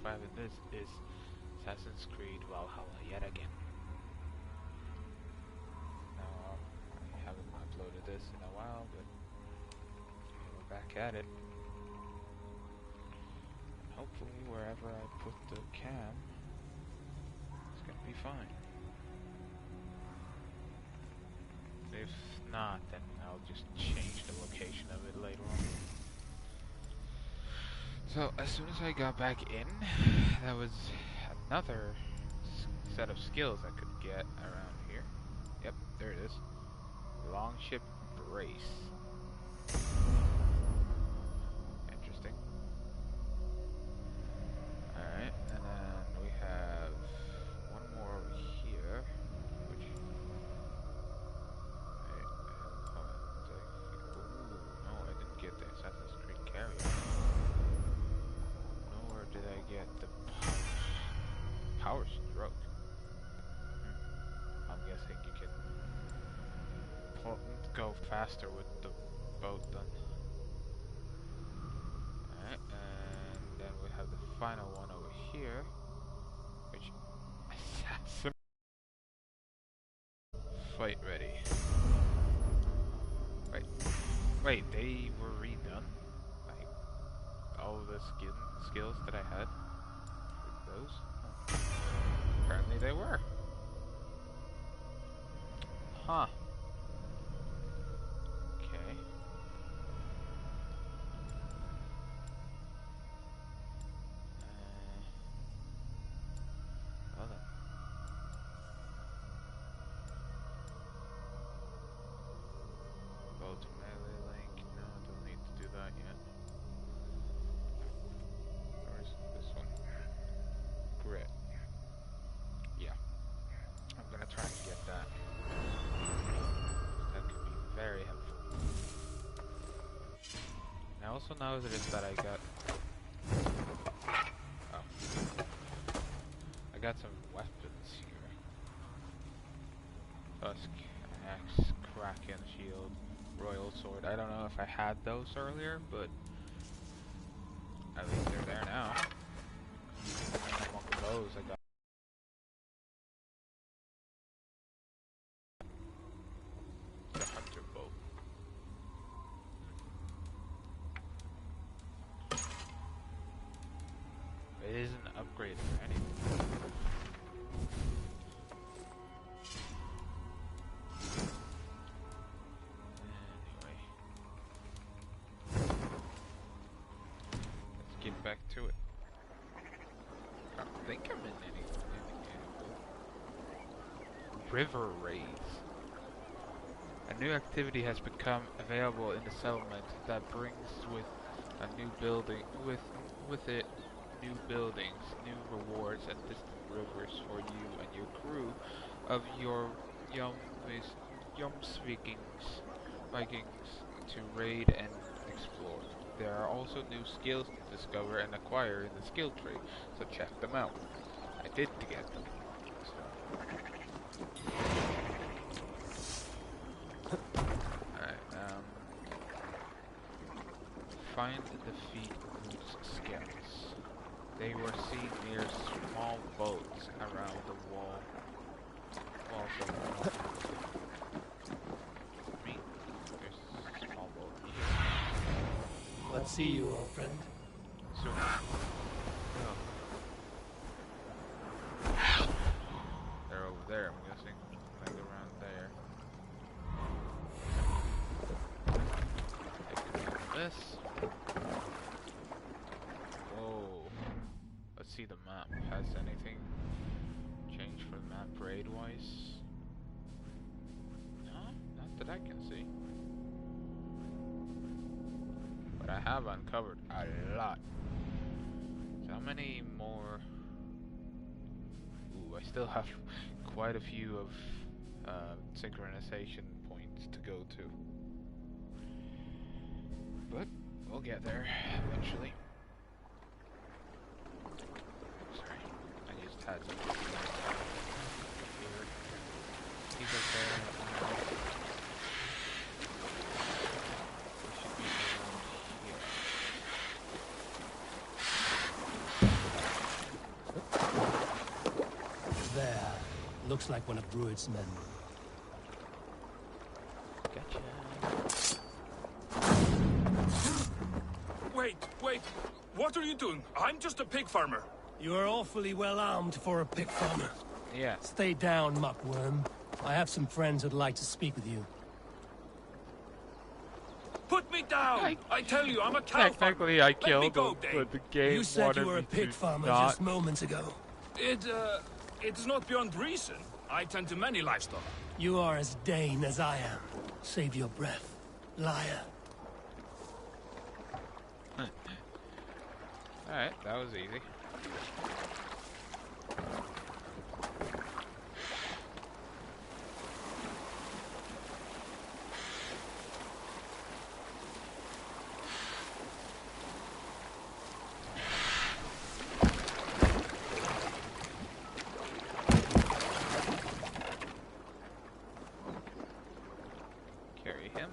5 in this is Assassin's Creed Valhalla yet again. Now, I haven't uploaded this in a while, but we're back at it. And hopefully wherever I put the cam, it's gonna be fine. If not, then I'll just change the location of it later on. So, as soon as I got back in, that was another set of skills I could get around here. Yep, there it is. Longship Brace. Interesting. Alright, and then we have one more over here, which... no, I didn't get the Assassin's Creed carrier. Nor did I get the power stroke. I'm guessing you can go faster with the boat then. Alright, and then we have the final one over here, which... Assassin... Fight ready. Wait, they were redone? Like, all of the skills that I had? Those? Oh. Apparently they were. Huh. Okay. Well then. Go to melee link. No, I don't need to do that yet. Where's this one? Grit. Yeah. I'm gonna try and get that. That could be very helpful. I also noticed that I got... Oh. I got some weapons here. Tusk, axe, kraken, shield, royal sword. I don't know if I had those earlier, but at least they're there now. And among those I got the hunter bow. It isn't upgraded or anything. Anyway. Let's get back to it. I don't think I'm in anything. River raids. A new activity has become available in the settlement that brings with a new building with it new buildings, new rewards, and distant rivers for you and your crew of your Vikings to raid and explore. There are also new skills to discover and acquire in the skill tree, so check them out. I did get them. Alright, find and defeat Root's scouts. They were seen near small boats around the walls of the there's a small boat here. Let's see you, old friend. So, they're over there, I'm guessing. Like around there. I can do this. Whoa. Let's see the map. Has anything changed for the map raid-wise? No, not that I can see. But I have uncovered a lot. So how many more? Ooh, I still have quite a few of synchronization points to go to. But we'll get there eventually. Sorry, I just had something here. He's okay. Looks like one of Druid's men. Gotcha. Wait. What are you doing? I'm just a pig farmer. You are awfully well armed for a pig farmer. Yeah. Stay down, muckworm. I have some friends who'd like to speak with you. Put me down! I tell you, I'm a cow farmer. Technically, I Let me killed go, him, Dane. but the game You said wanted you were a me pig to farmer not. just moments ago. It's not beyond reason. I tend to many livestock. You are as Dane as I am. Save your breath, liar. Alright, that was easy. Carry him.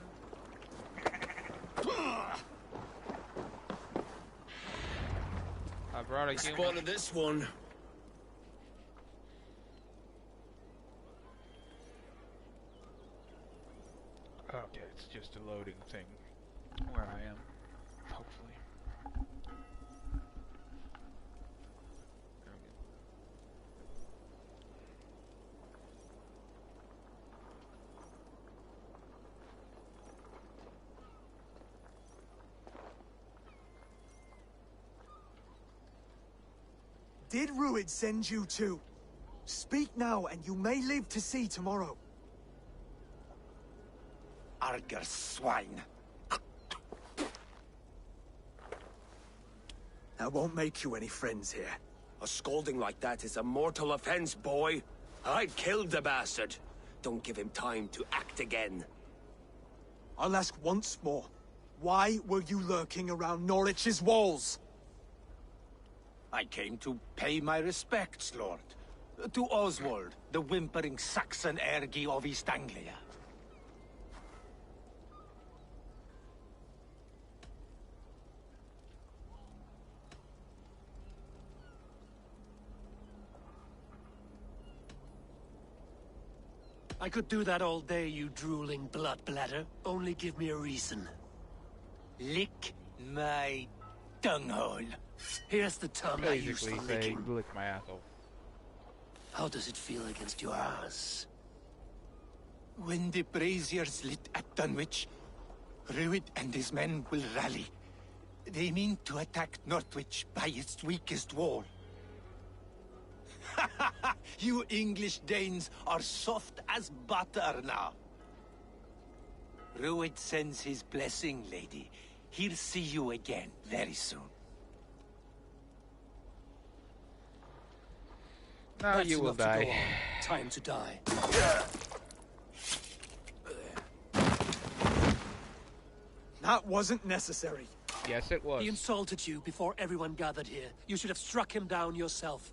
I brought a human. Spotted this one. Okay, it's just a loading thing where I am, hopefully. There we go. Did Ruid send you too? Speak now, and you may live to see tomorrow. Arger swine. That won't make you any friends here. A scolding like that is a mortal offense, boy. I killed the bastard. Don't give him time to act again. I'll ask once more. Why were you lurking around Norwich's walls? I came to pay my respects, Lord. To Oswald, the whimpering Saxon ergi of East Anglia. I could do that all day, you drooling blood bladder. Only give me a reason. Lick my dunghole. Here's the term I use Basically for saying, licking. lick my asshole. How does it feel against your ass? When the braziers lit at Dunwich, Ruid and his men will rally. They mean to attack Northwich by its weakest wall. You English Danes are soft as butter now. Ruid sends his blessing, lady. He'll see you again very soon. Now That's you will enough to go die. on. Time to die. That wasn't necessary. Yes, it was. He insulted you before everyone gathered here. You should have struck him down yourself.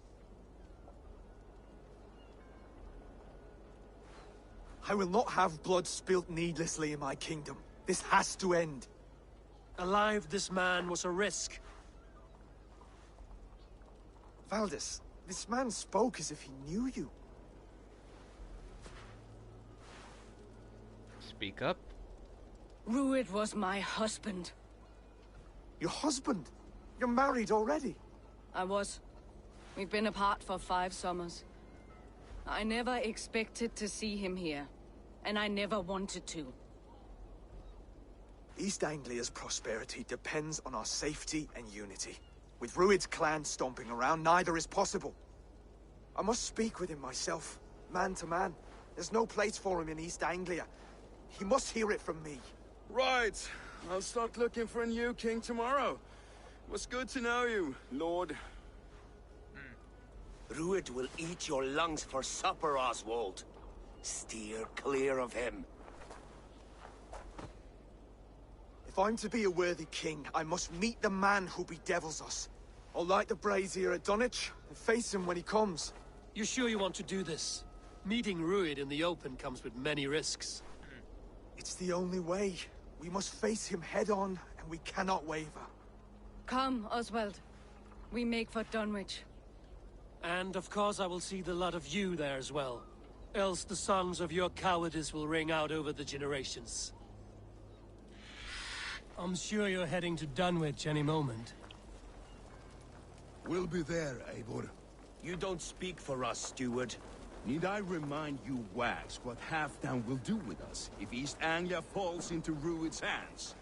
I will not have blood spilt needlessly in my kingdom. This has to end. Alive, this man was a risk. Valdis, this man spoke as if he knew you. Speak up. Ruid was my husband. Your husband? You're married already. I was. We've been apart for 5 summers. I never expected to see him here. And I never wanted to. East Anglia's prosperity depends on our safety and unity. With Ruid's clan stomping around, neither is possible. I must speak with him myself, man to man. There's no place for him in East Anglia. He must hear it from me. Right. I'll start looking for a new king tomorrow. It was good to know you, Lord. Ruid will eat your lungs for supper, Oswald. Steer clear of him. If I'm to be a worthy king, I must meet the man who bedevils us. I'll light the brazier at Dunwich and face him when he comes. You sure you want to do this? Meeting Ruid in the open comes with many risks. It's the only way. We must face him head on, and we cannot waver. Come, Oswald. We make for Dunwich. And of course I will see the lot of you there as well. Else the songs of your cowardice will ring out over the generations. I'm sure you're heading to Dunwich any moment. We'll be there, Eivor. You don't speak for us, steward. Need I remind you, Wags, what Halfdan will do with us if East Anglia falls into Rued's hands?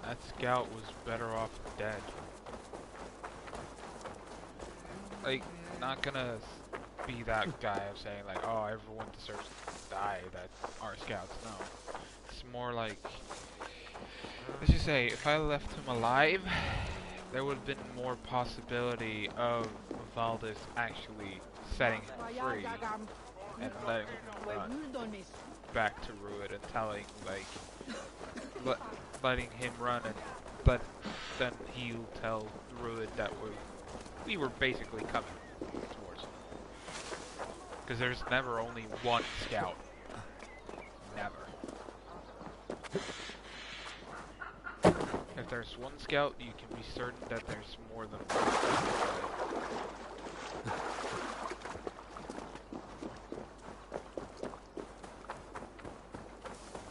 That scout was better off dead. Like, not gonna be that guy of saying like, oh, everyone deserves to die that are scouts. No. It's more like, let's just say, if I left him alive, there would have been more possibility of Valdis actually setting him free and letting him run back to Rued and telling, like, letting him run and then he'll tell Rued that we were basically coming towards him. Because there's never only one scout. Never. If there's one scout, you can be certain that there's more than one.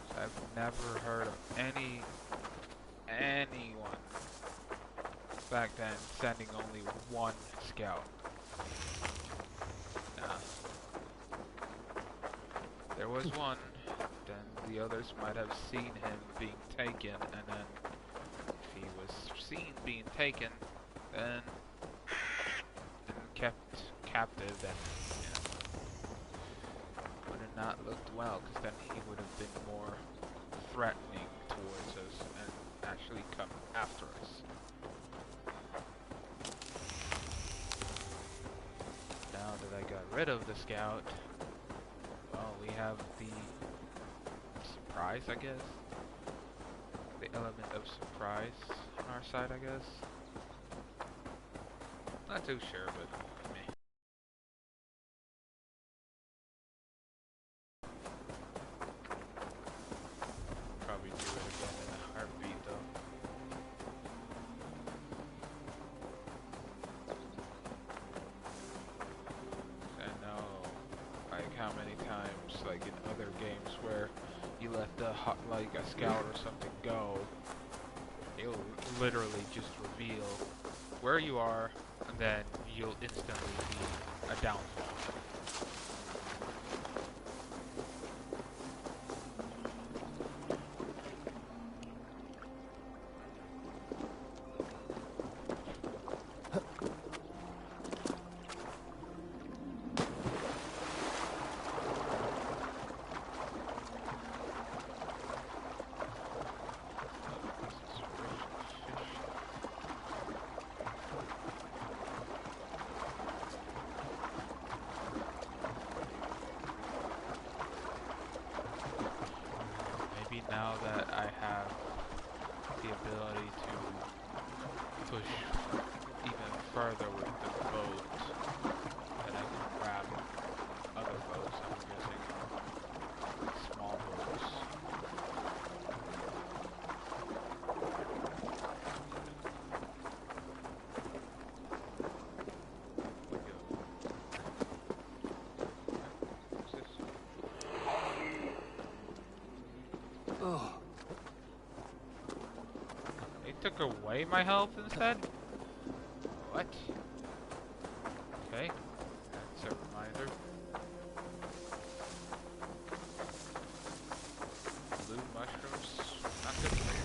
So I've never heard of anyone back then sending only one scout. Nah. There was one, then the others might have seen him being taken, and then if he was seen being taken, then kept captive, then would have not looked well, because then he would have been more threatening towards us and actually come after us. Now that I got rid of the scout, well, we have the surprise, I guess. The element of surprise on our side, I guess. Not too sure, but meh. Probably do it again in a heartbeat, though. I know, like, how many times, like, in other games where you let like, a scout or something go, it'll literally just reveal where you are, and then you'll instantly be a downfall. Now that I have the ability to push even further with the boat, then I can grab other boats, I'm guessing, small boats. Took away my health instead? What? Okay, that's a reminder. Blue mushrooms, not good for you.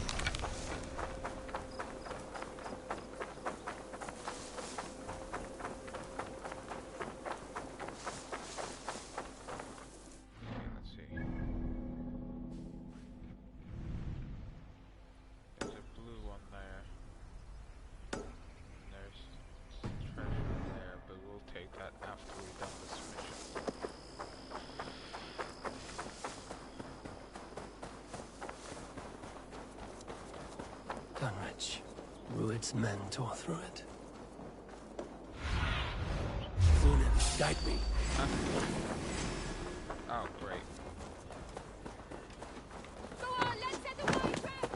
Dunwich. Rued's men tore through it. Unin, guide me. Huh? Oh, great. Go on, let's set the way back!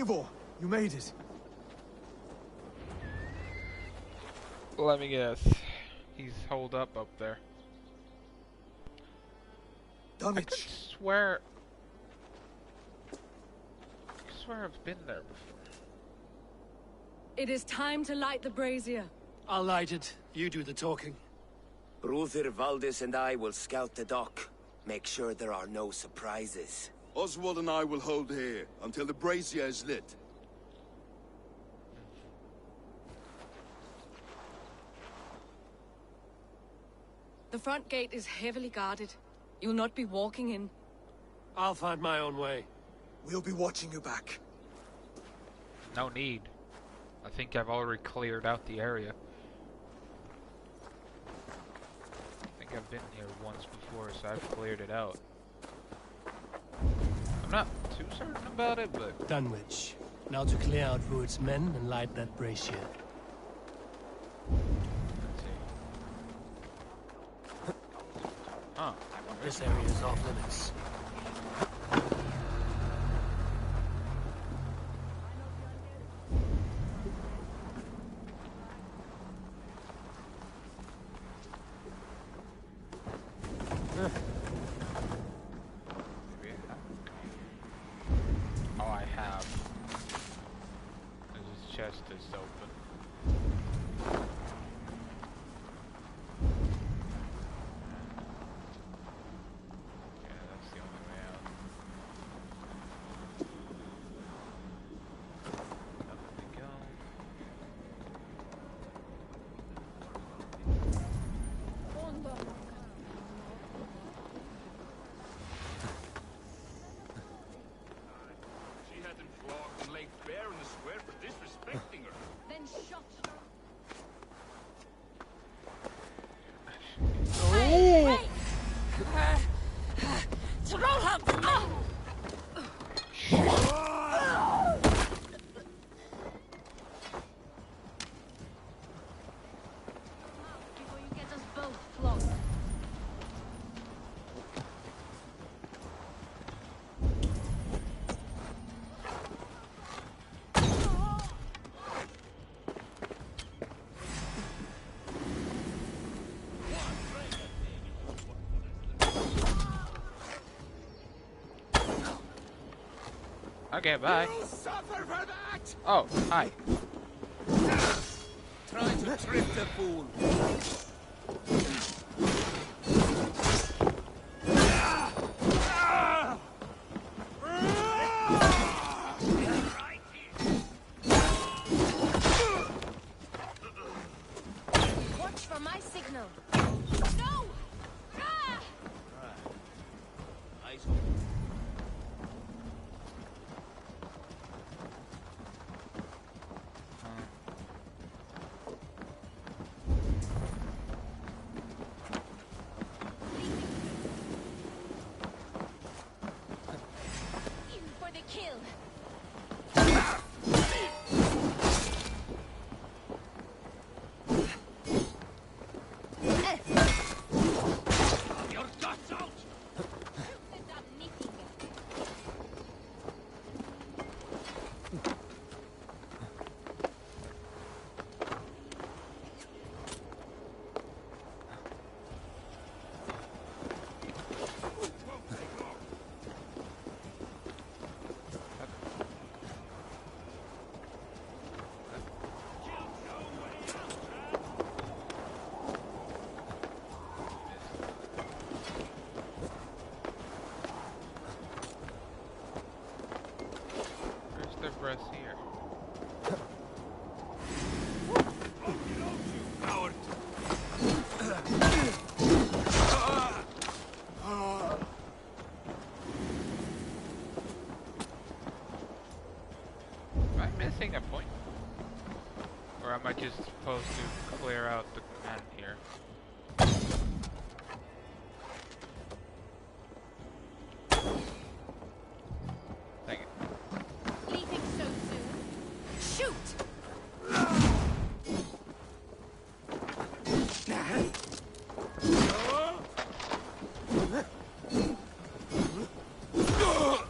Eivor, you made it. Let me guess. He's holed up there. I could Dunwich. swear I've been there before. It is time to light the brazier. I'll light it. You do the talking. Ruther, Valdis, and I will scout the dock. Make sure there are no surprises. Oswald and I will hold here until the brazier is lit. The front gate is heavily guarded. You'll not be walking in. I'll find my own way. We'll be watching you back. No need. I think I've already cleared out the area. I think I've been here once before, so I've cleared it out. I'm not too certain about it, but... Dunwich. Now to clear out Rued's men and light that brazier. Let's see. Huh. This area is off limits. Oh, I have. This chest is open. Yeah, that's the only way out. Nothing to go. She had him flogged and laid bare in the square for disrespecting her. Then shot. Before you get us both flogged. Okay, bye. You'll suffer for that! Oh, hi. Try to trick the fool. Watch for my signal. No! Ah! Eyes open. In for the kill. Your guts out! Stop knitting. Where's the breath here? Coward! Am I missing a point? Or am I just supposed to clear out the men here? Dang it. Leaving so soon. Shoot!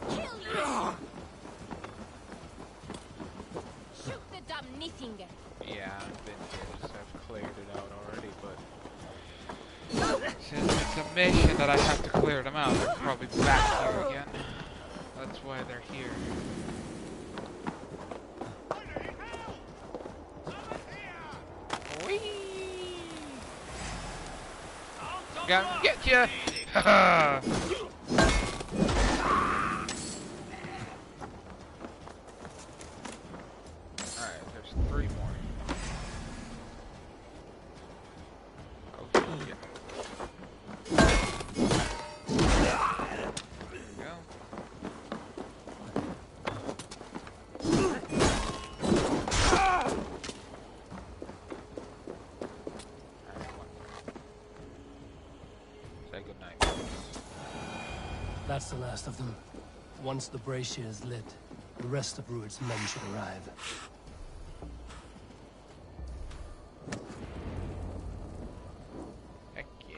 Kill you! that I have to clear them out. They're probably back here again. That's why they're here. Whee! Gonna get ya! Haha! Alright, there's 3 more. Oh, shit. That's the last of them. Once the brazier is lit, the rest of Rued's men should arrive. Heck yeah.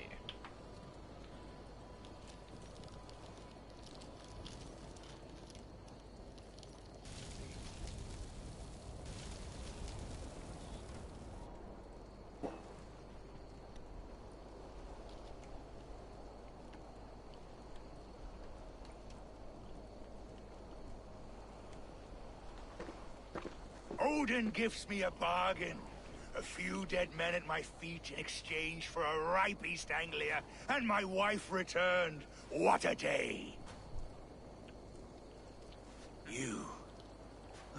Odin gives me a bargain. A few dead men at my feet in exchange for a ripe East Anglia, and my wife returned. What a day! You.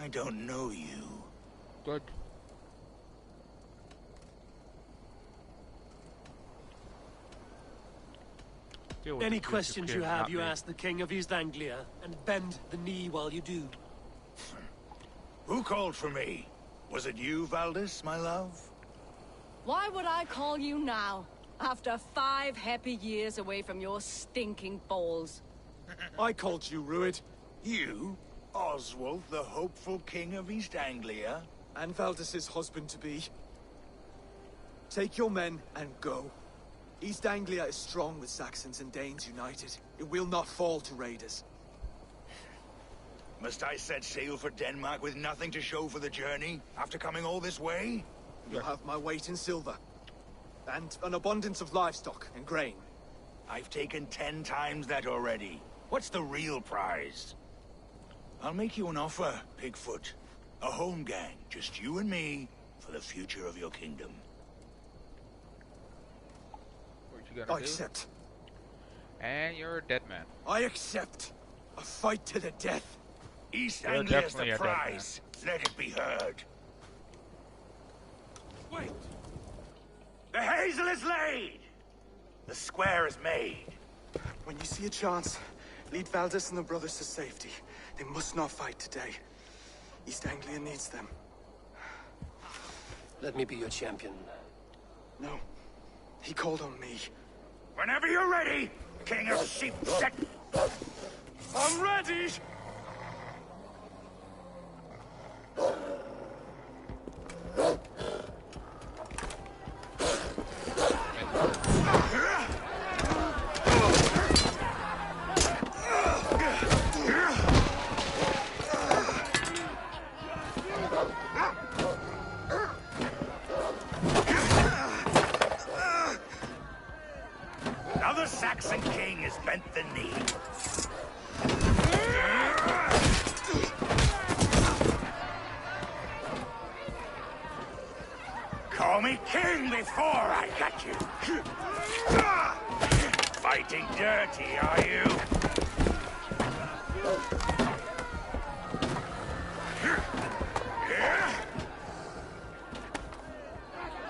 I don't know you. Good. Any questions you have, you ask the King of East Anglia, and bend the knee while you do. Who called for me? Was it you, Valdis, my love? Why would I call you now, after 5 happy years away from your stinking balls? I called you, Rued. You? Oswald, the hopeful King of East Anglia? And Valdis's husband-to-be. Take your men and go. East Anglia is strong with Saxons and Danes united. It will not fall to raiders. Must I set sail for Denmark with nothing to show for the journey, after coming all this way? You'll have my weight in silver. And an abundance of livestock and grain. I've taken 10 times that already. What's the real prize? I'll make you an offer, Pigfoot. A home gang, just you and me, for the future of your kingdom. What you gonna I do? accept. And you're a dead man. I accept. A fight to the death. East You're Anglia's definitely the a dead man. prize. Let it be heard. Wait! The hazel is laid! The square is made. When you see a chance, lead Valdis and the brothers to safety. They must not fight today. East Anglia needs them. Let me be your champion. No. He called on me. Whenever you're ready, King of Sheep Set. I'm ready! Now the Saxon king has bent the knee. Call me king before I got you. Fighting dirty, are you?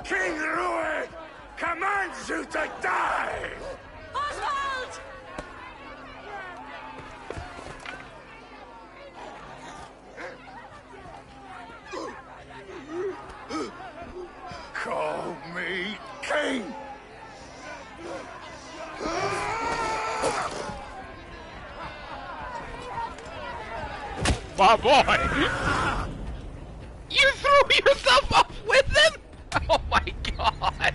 King Rued commands you to die! Oswald! Call me king! My boy! You threw yourself off with them? Oh my god!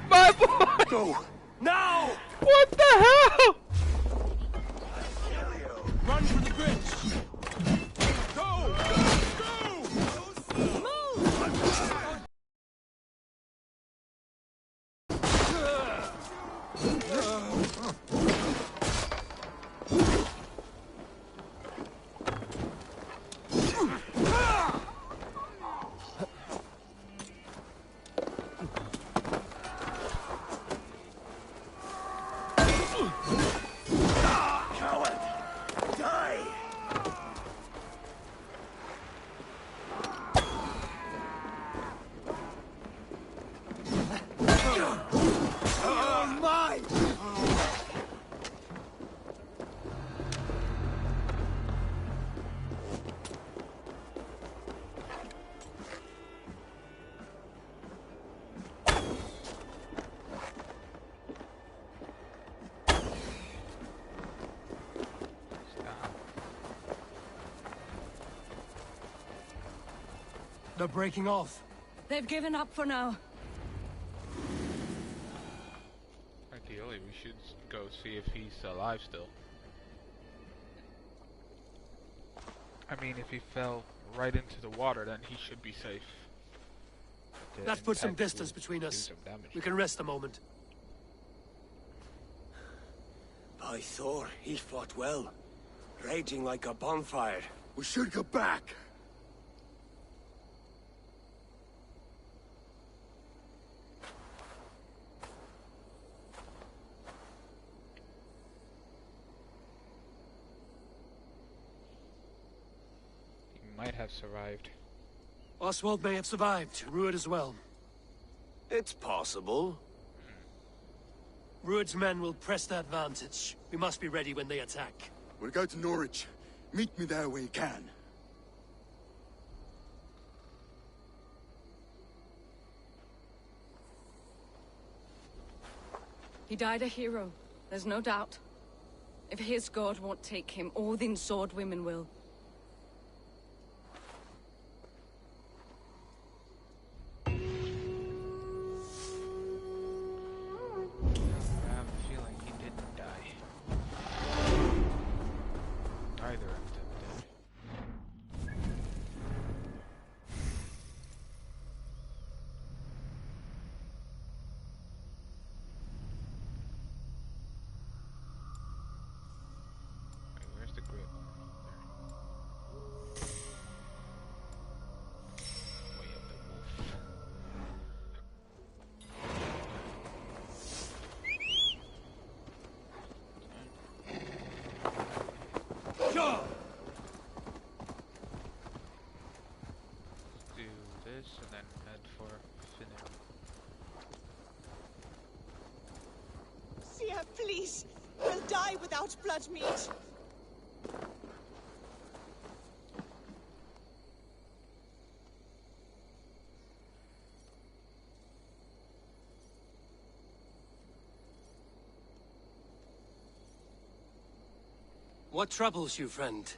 My boy! Go! Now! What the hell? Run for the bridge! Go! Go! Move! They're breaking off. They've given up for now. Ideally, we should go see if he's alive still. I mean, if he fell right into the water, then he should be safe. Let's put some Actually distance between do us. some damage. We can rest a moment. By Thor, he fought well. Raging like a bonfire. We should go back. He might have survived. Oswald may have survived. Rued as well. It's possible. Rued's men will press the advantage. We must be ready when they attack. We'll go to Norwich. Meet me there when you can. He died a hero. There's no doubt. If his god won't take him, Odin's sword women will. I have a feeling he didn't die. Neither of them did. Wait, where's the grip? There. Way of the wolf. Do this and then head for Finner. Sia, please. We'll die without blood meat. What troubles you, friend?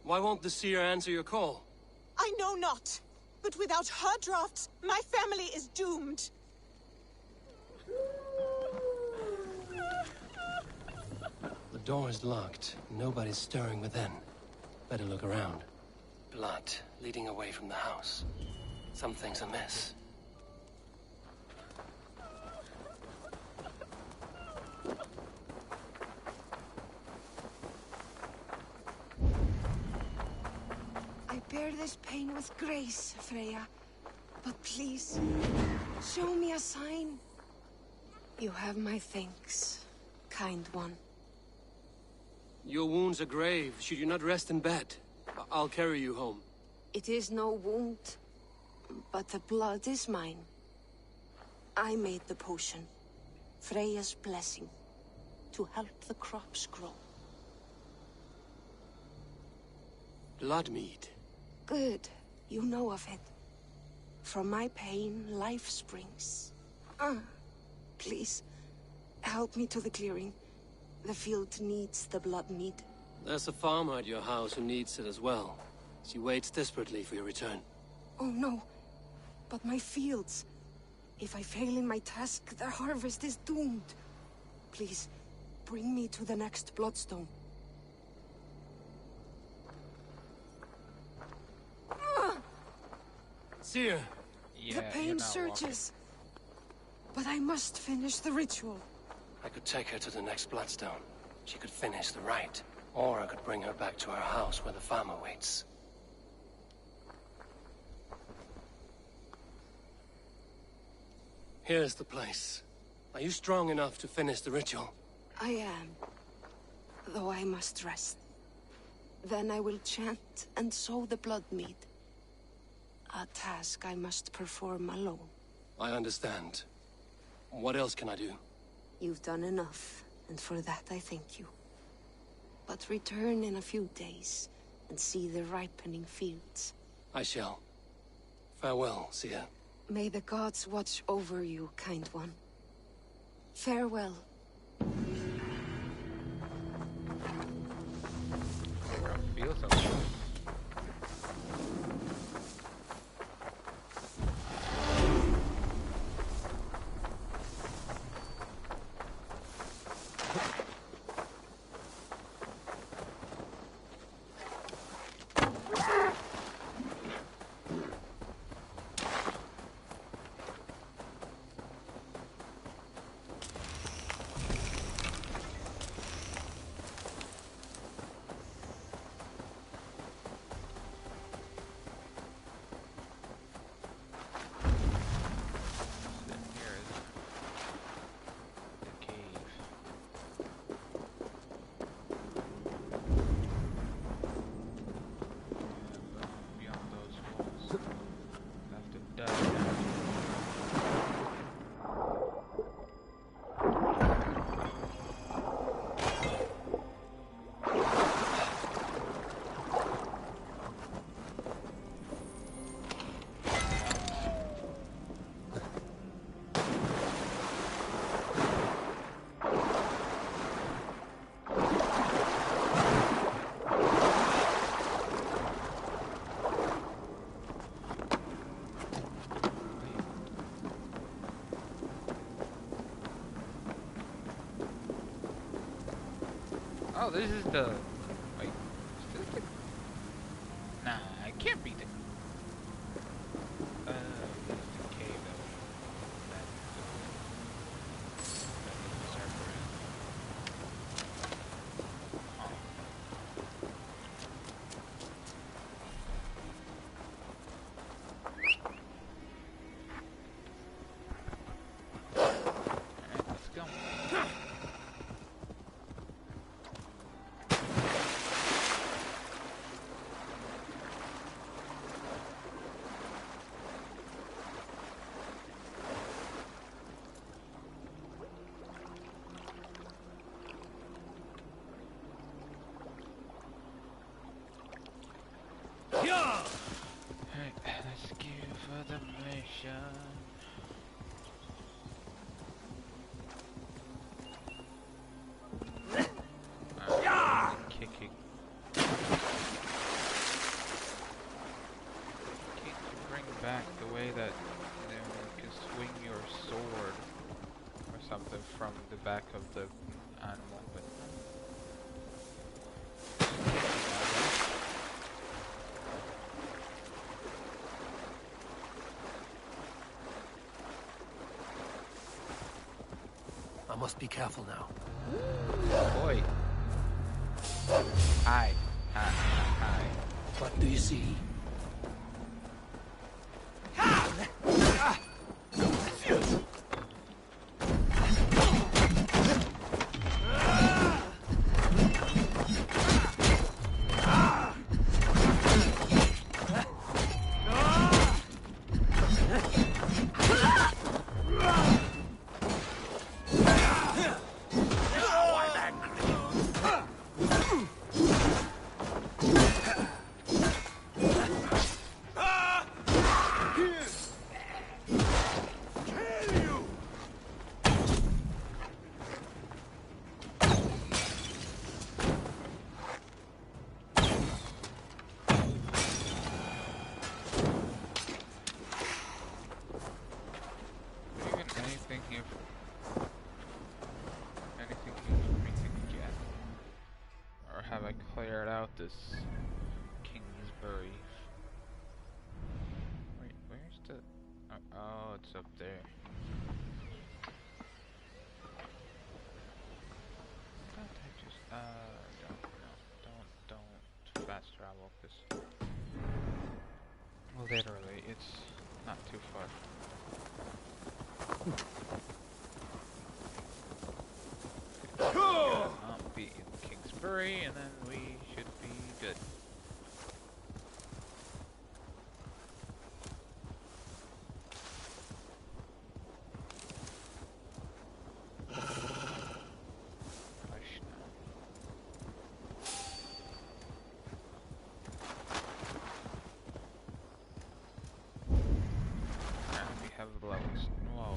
Why won't the seer answer your call? I know not. But without her drafts, my family is doomed. The door is locked. Nobody's stirring within. Better look around. Blood leading away from the house. Something's amiss. I bear this pain with grace, Freya. But please, show me a sign. You have my thanks, kind one. Your wounds are grave. Should you not rest in bed? I'll carry you home. It is no wound, but the blood is mine. I made the potion, Freya's blessing, to help the crops grow. Blood mead. Good, you know of it. From my pain, life springs. Please, help me to the clearing. The field needs the blood mead. There's a farmer at your house who needs it as well. She waits desperately for your return. Oh no, but my fields. If I fail in my task, the harvest is doomed. Please, bring me to the next bloodstone. Seer! Yeah, The pain you're not surges. But I must finish the ritual. I could take her to the next bloodstone. She could finish the rite. Or I could bring her back to her house where the farmer waits. Here's the place. Are you strong enough to finish the ritual? I am. Though I must rest. Then I will chant and sow the blood mead. A task I must perform alone. I understand. What else can I do? You've done enough, and for that I thank you. But return in a few days, and see the ripening fields. I shall. Farewell, Sia. May the gods watch over you, kind one. Farewell. Feels okay. this is the... Wait, is this the... Nah, it can't be the... This is the cave that we... That the server is. Huh. Alright, let's go. Alright, let's go for the mission. Kicking. Can't you bring back the way that you can swing your sword or something from the back of the animal? But I must be careful now. boy. Hi. Hi. What do you see? Cleared out this Kingsbury. Wait, where's the... Oh, it's up there. Can't I just... don't fast travel, because... Literally, it's not too far. I'll be in Kingsbury, and then we should be good. Push now. And we have levels. Well,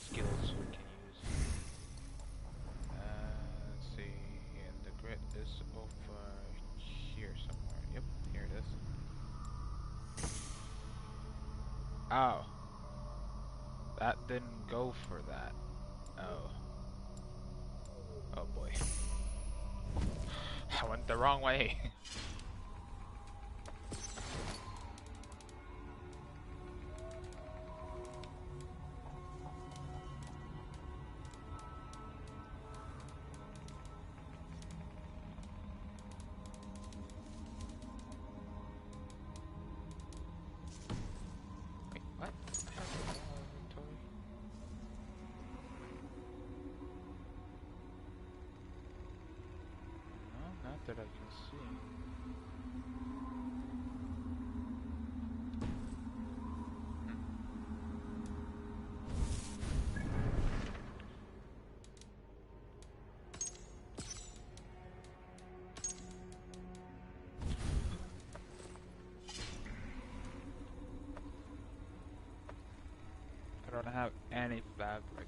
skills we can use. Let's see, and the grid is over here somewhere. Yep, here it is. Oh. That didn't go for that. Oh. Oh boy. I went the wrong way. That I can see. I don't have any fabric.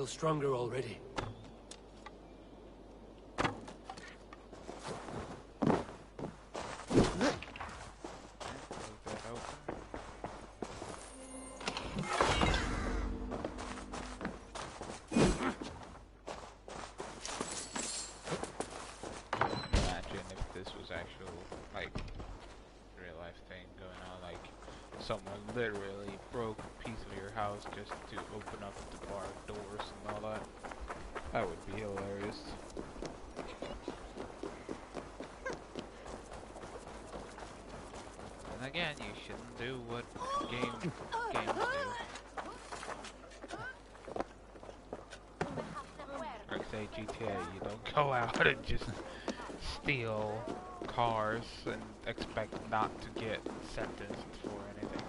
feel stronger already. Imagine if this was actual, like, real life thing going on, like someone literally broke a piece of your house just to open up the bar doors and all that. That would be hilarious. And again, you shouldn't do what games do. Like say GTA, you don't go out and just steal cars and expect not to get sentenced for anything.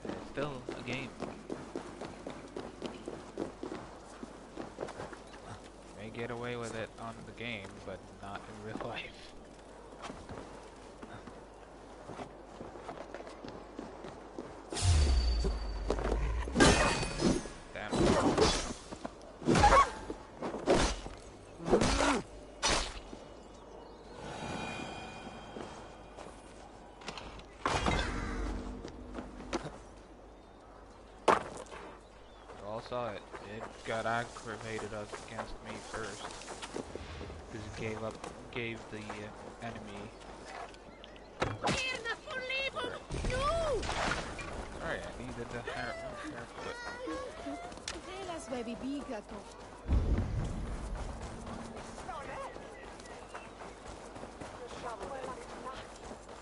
And it's still a game. You may get away with it on the game, but not in real life. Saw it. It got aggravated us against me first because it gave the enemy. Sorry, I needed the haircut.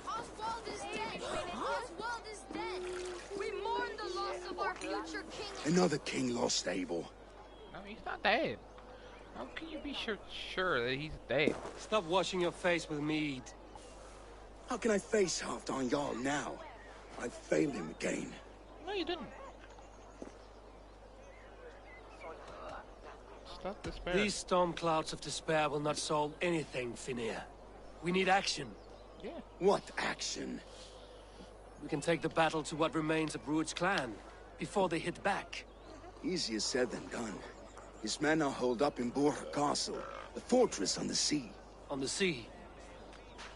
Oswald is dead! Oswald is dead! We mourn the loss of our future king! Another king lost, Abel. No, he's not dead. How can you be sure that he's dead? Stop washing your face with mead. How can I face Halfdan Jarl now? I failed him again. No, you didn't. Stop despair. These storm clouds of despair will not solve anything, Finnir. We need action. Yeah. What action? We can take the battle to what remains of Rued's clan, before they hit back. Easier said than done. His men are holed up in Borja Castle, a fortress on the sea. On the sea?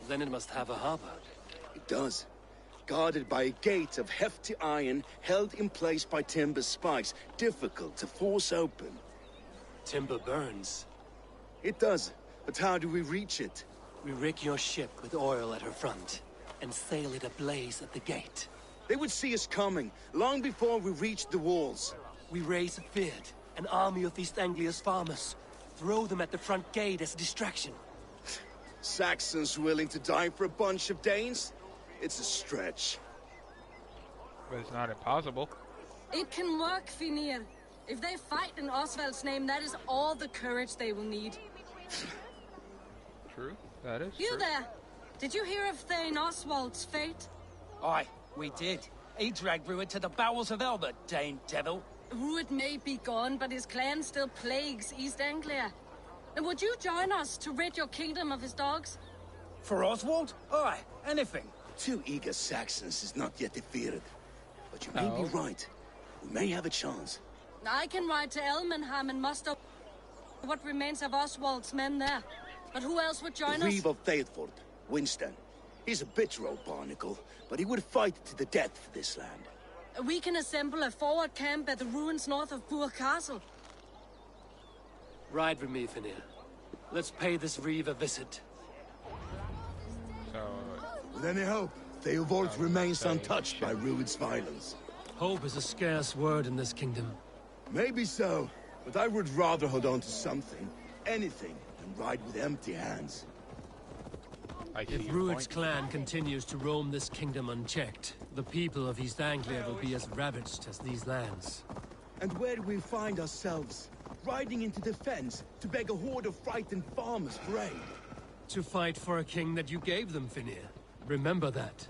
Then it must have a harbor. It does. Guarded by a gate of hefty iron, held in place by timber spikes, difficult to force open. Timber burns. It does, but how do we reach it? We rig your ship with oil at her front, and sail it ablaze at the gate. They would see us coming, long before we reached the walls. We raise a beard, an army of East Anglia's farmers. Throw them at the front gate as a distraction. Saxons willing to die for a bunch of Danes? It's a stretch. But it's not impossible. It can work, Finnir. If they fight in Oswald's name, that is all the courage they will need. True, that is You true. there! Did you hear of Thane Oswald's fate? Aye, we did. He dragged Rued to the bowels of hell, the Dane devil. Rued may be gone, but his clan still plagues East Anglia. And would you join us to rid your kingdom of his dogs? For Oswald? Aye, anything. 2 eager Saxons is not yet defeated. But you may be right. We may have a chance. I can ride to Elmenham and muster what remains of Oswald's men there. But who else would join us? Reeve of Thetford, Winston. He's a bitter old barnacle, but he would fight to the death for this land. We can assemble a forward camp at the ruins north of Bur Castle. Ride with me, Finnir. Let's pay this Reeve a visit. So, With any hope, Theobald remains untouched by Rued's violence. Hope is a scarce word in this kingdom. Maybe so, but I would rather hold on to something, anything, than ride with empty hands. If Rued's clan continues to roam this kingdom unchecked, the people of East Anglia will be as ravaged as these lands. And where do we find ourselves? Riding into defense to beg a horde of frightened farmers for aid. To fight for a king that you gave them, Finnir. Remember that.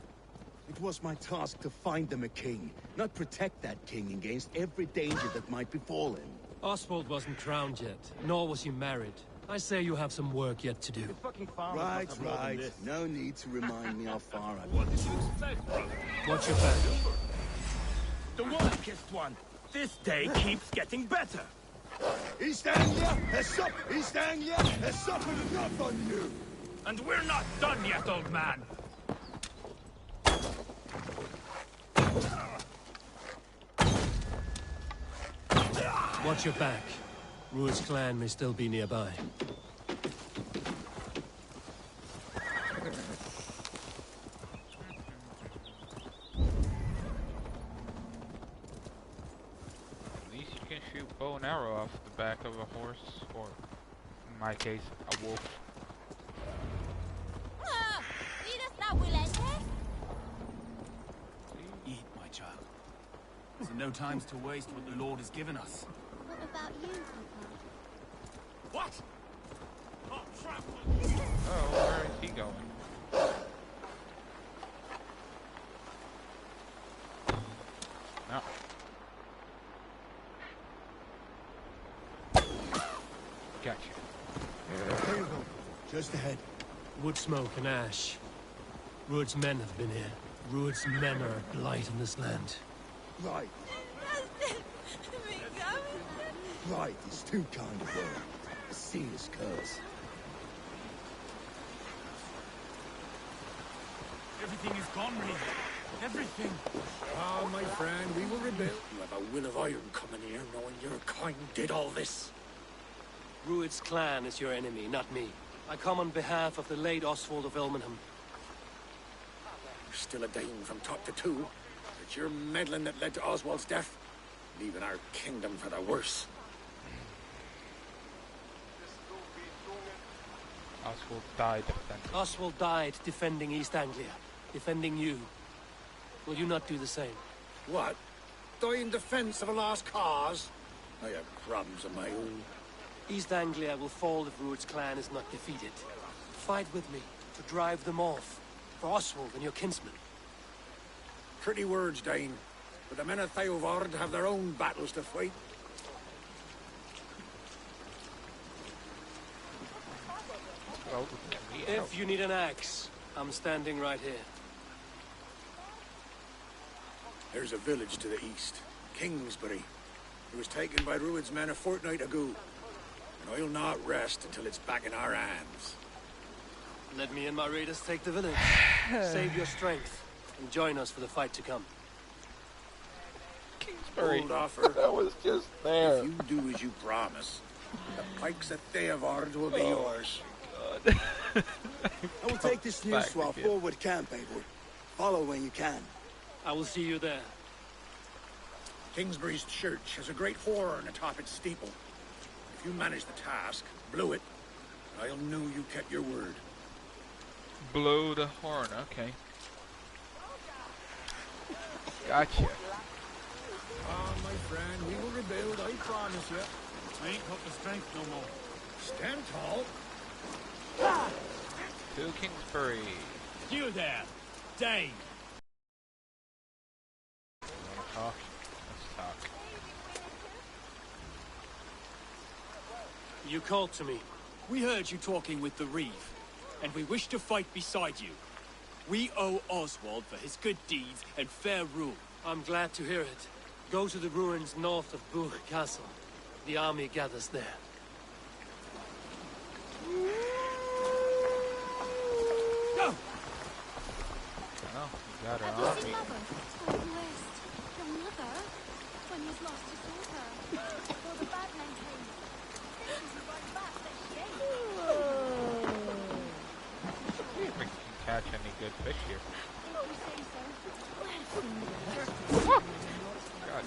It was my task to find them a king, not protect that king against every danger that might befall him. Oswald wasn't crowned yet, nor was he married. I say you have some work yet to do. Right. No need to remind me how far I've Watch your back. The one-kissed one. This day keeps getting better. East Anglia has suffered. East Anglia has suffered enough on you. And we're not done yet, old man. Watch your back. Rued's clan may still be nearby. At least you can shoot bow and arrow off the back of a horse, or in my case, a wolf. Eat, my child. There's no times to waste what the Lord has given us. What about you, Papa? What? Oh, trap! Oh, where is he going? No. Gotcha. There you go. Just ahead. Wood smoke and ash. Rued's men have been here. Rued's men are a blight in this land. Right. Right is too kind of word. A serious curse. Everything is gone, Reeve. Everything. Ah, my friend, we will rebuild. You have a will of iron coming here, knowing your kind did all this. Rued's clan is your enemy, not me. I come on behalf of the late Oswald of Elmenham. You're still a Dane from top to two. It's your meddling that led to Oswald's death, leaving our kingdom for the worse. Oswald died defending. Oswald died defending East Anglia. Defending you. Will you not do the same? What? Die in defense of a lost cause? I have problems of my own. East Anglia will fall if Rued's clan is not defeated. Fight with me to drive them off. For Oswald and your kinsmen. Pretty words, Dane. But the men of Theovard have their own battles to fight. Well, If you need an axe, I'm standing right here. There's a village to the east, Kingsbury. It was taken by Rued's men a fortnight ago. And I'll not rest until it's back in our hands. Let me and my raiders take the village. Save your strength, and join us for the fight to come. Kingsbury. Bold offer. That was just there. If you do as you promise, the pikes at Theovard will be yours. God. I will take this news to our forward camp, Eivor. Follow when you can. I will see you there. Kingsbury's church has a great horn atop its steeple. If you manage the task, blow it, I'll know you kept your word. Blow the horn, okay. Gotcha. Ah, my friend, we will rebuild, I promise you. I ain't got the strength no more. Stand tall. To Kingsbury. You there, Dane. Wanna talk? Let's talk. You called to me. We heard you talking with the Reeve, and we wish to fight beside you. We owe Oswald for his good deeds and fair rule. I'm glad to hear it. Go to the ruins north of Buch Castle. The army gathers there. Go! Well, you got Have an you army. seen Mother? Oh, blessed. Your mother? When he's lost his daughter. Before the bad men came. It was right back that she ate. See if we can catch any good fish here. If you say so. God.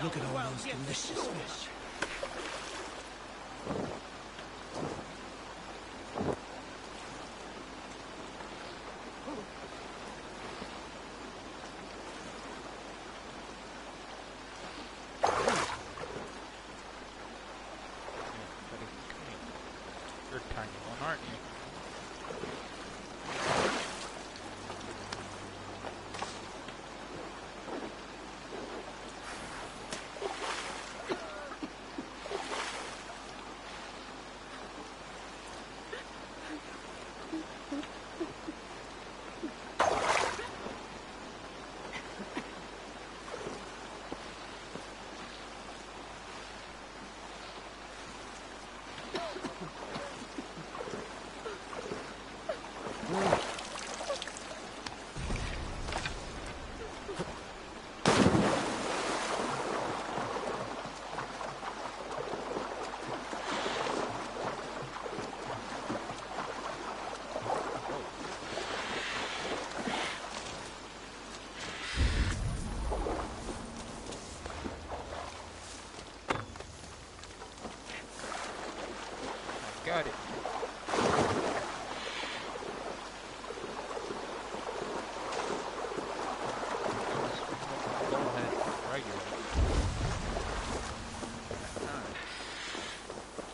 Look at all those delicious fish. You're a tiny one, aren't you? Got it.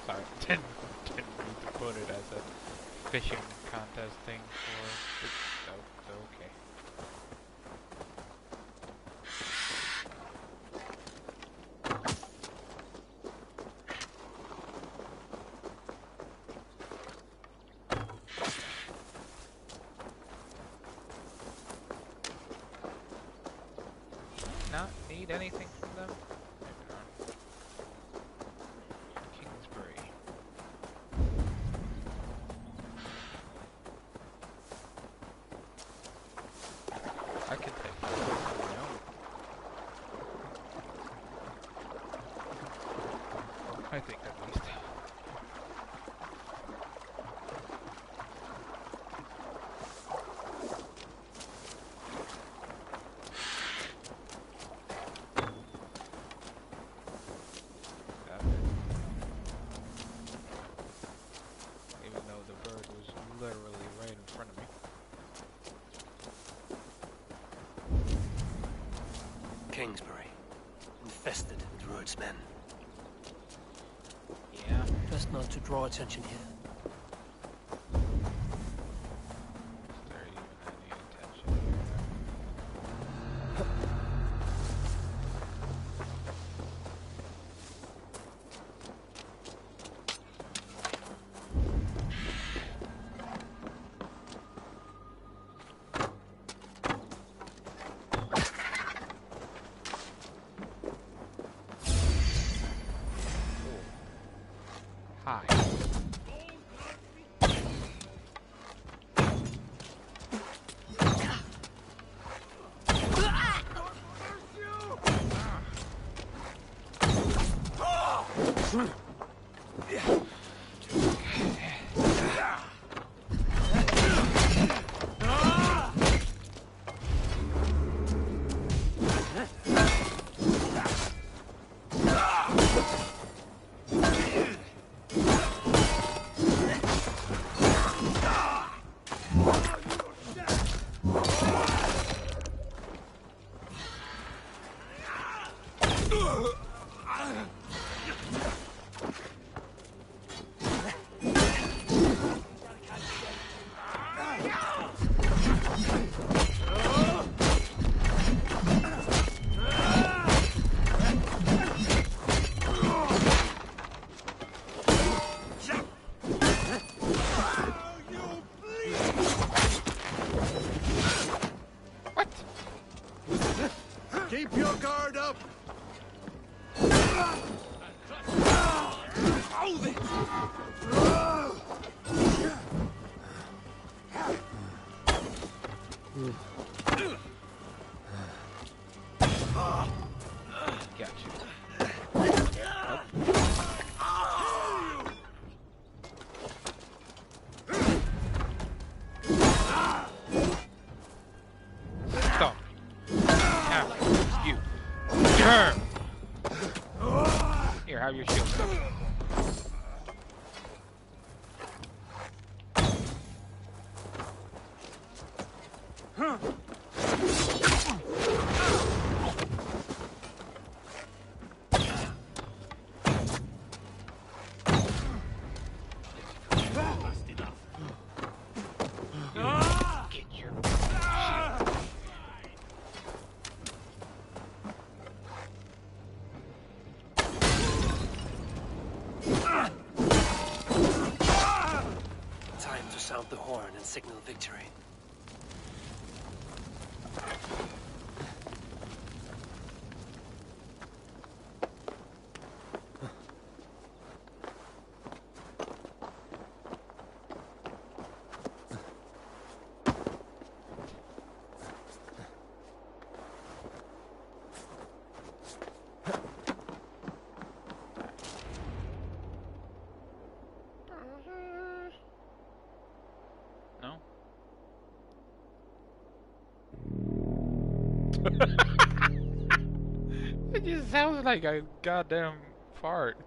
Sorry, didn't mean to put it as a fishing contest thing for the okay. Not need anything from them? Maybe not. Kingsbury. I can take that on my own. I think at least. Even though the bird was literally right in front of me. Kingsbury, infested with Druid's men. Yeah. Best not to draw attention here. Is there even any attention here? Hi. Keep your guard up! Got you. Stop. Yeah, you. Turn. Here, have your shield. Time to sound the horn and signal victory. No? It just sounds like a goddamn fart.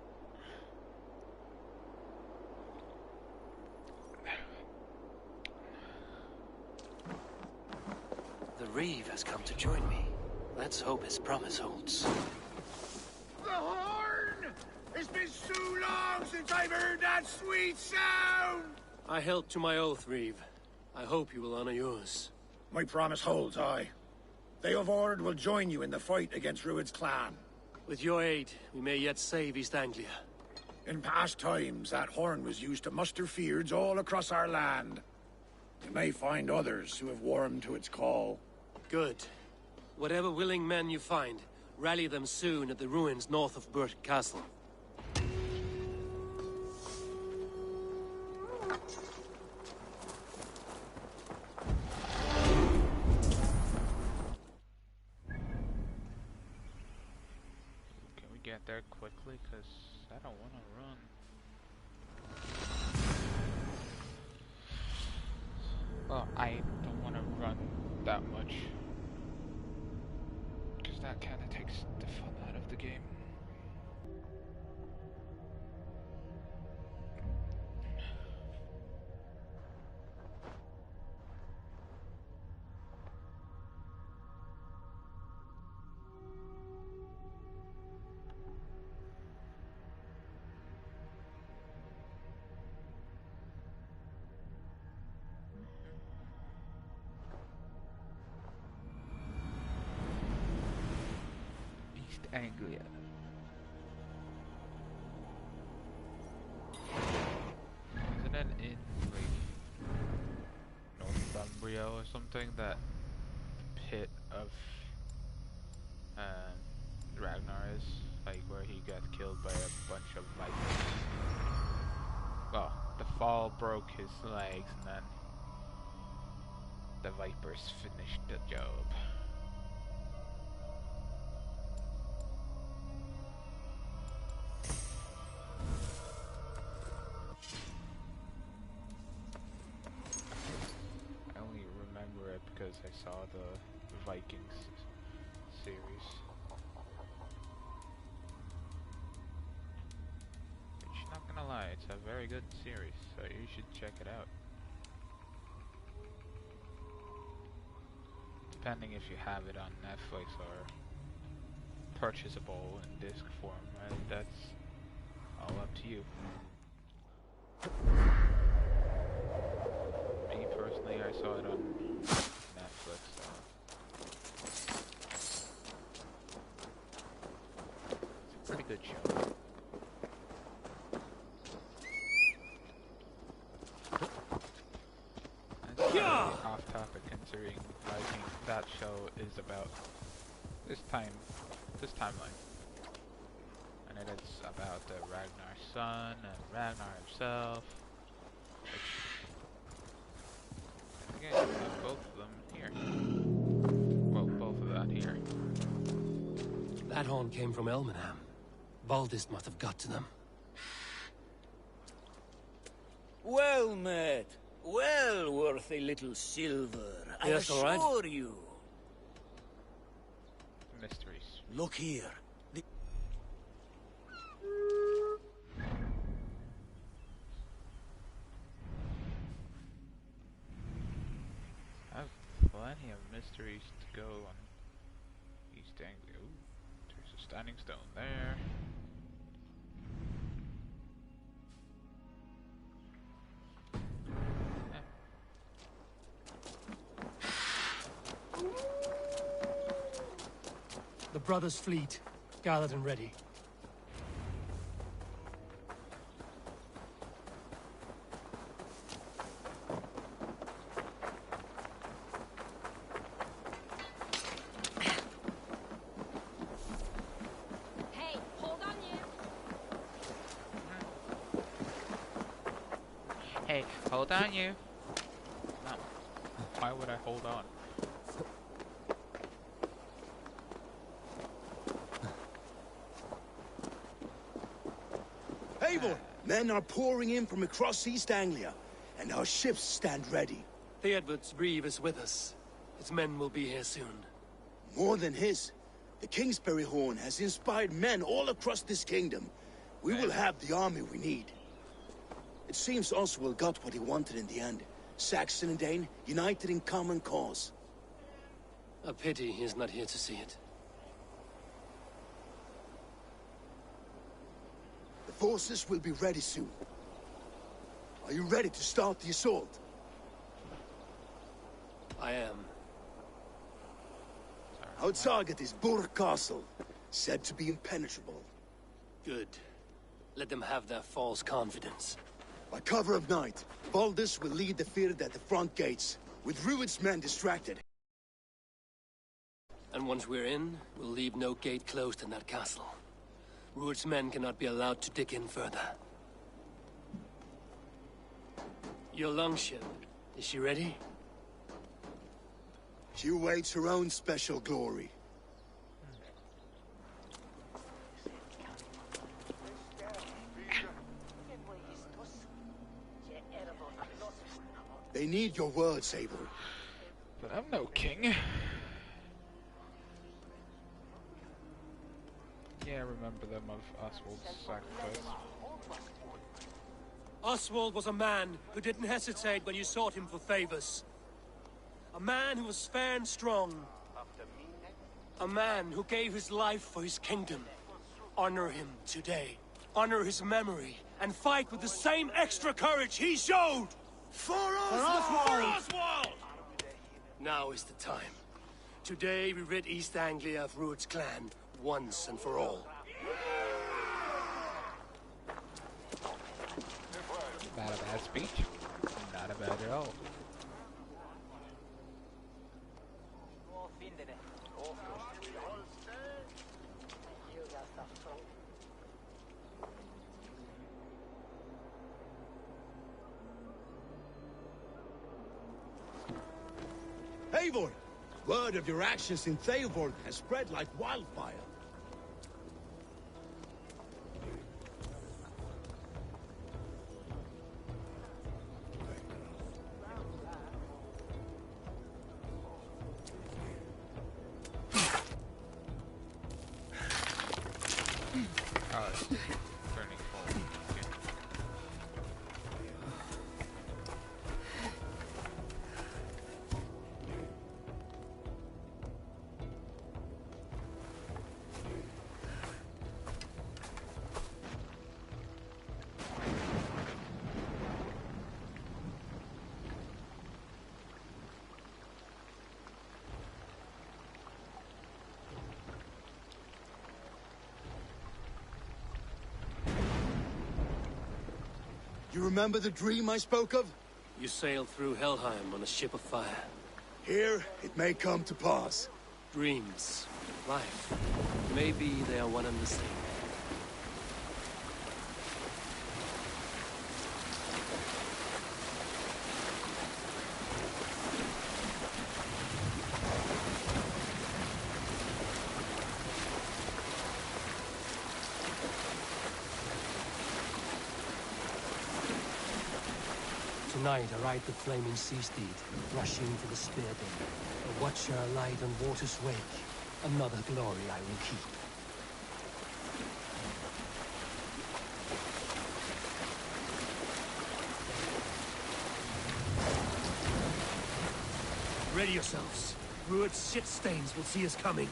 The Reeve has come to join me. Let's hope his promise holds. The horn! It's been so long since I've heard that sweet sound! I held to my oath, Reeve. I hope you will honor yours. My promise holds, aye. They of Ord will join you in the fight against Rued's clan. With your aid, we may yet save East Anglia. In past times, that horn was used to muster fyrds all across our land. You may find others who have warmed to its call. Good. Whatever willing men you find, rally them soon at the ruins north of Burt Castle. Can we get there quickly? Because I don't want to run. Well, I don't want to run that much. Because that kind of takes the fun out of the game. East Anglia. Isn't it in like Northumbria or something that the pit of Ragnar is? Like where he got killed by a bunch of vipers. Well, the fall broke his legs and then the vipers finished the job. I only remember it because I saw the Vikings series. Which, not gonna lie, it's a very good series, so you should check it out. Depending if you have it on Netflix or purchasable in disc form, right? That's all up to you. Me personally, I saw it on Netflix, so it's a pretty good show. And it's kind of off topic considering Viking that show is about this timeline. And it is about Ragnar's son and Ragnar himself. Which, again, you have both of them here. Well, both of that here. That horn came from Elmenham. Valdist must have got to them. Well met. Well worth a little silver, I Yes, all right. assure you. Mysteries. Look here. I have Plenty of mysteries to go on East Anglia. Ooh, there's a standing stone there. The brothers' fleet, gathered and ready. Hey, hold on you. Hey, hold on you. No. Why would I hold on? Eivor, men are pouring in from across East Anglia, and our ships stand ready. Theodward's reeve is with us. His men will be here soon. More than his. The Kingsbury Horn has inspired men all across this kingdom. We will have the army we need. It seems Oswald got what he wanted in the end. Saxon and Dane united in common cause. A pity he's not here to see it. The forces will be ready soon. Are you ready to start the assault? I am. Our target is Burg Castle, said to be impenetrable. Good. Let them have their false confidence. By cover of night, Valdis will lead the field at the front gates, with Rued's men distracted. And once we're in, we'll leave no gate closed in that castle. Rued's men cannot be allowed to dig in further. Your longship, is she ready? She awaits her own special glory. They need your words, Eivor. But I'm no king. Yeah, I remember them of Oswald's sacrifice. Oswald was a man who didn't hesitate when you sought him for favors. A man who was fair and strong. A man who gave his life for his kingdom. Honor him today. Honor his memory. And fight with the same extra courage he showed! For Oswald! For Oswald! Now is the time. Today we rid East Anglia of Rued's clan, once and for all. Not a bad speech. Not a bad at all. Eivor! Word of your actions in Theoborg has spread like wildfire. Oh, it's burning forward. Okay. You remember the dream I spoke of? You sailed through Helheim on a ship of fire. Here, it may come to pass. Dreams, life, maybe they are one and the same. Tonight I ride the flaming sea steed, rushing to the spear den. A watcher light on water's wake. Another glory I will keep. Ready yourselves. Rued's shit stains will see us coming.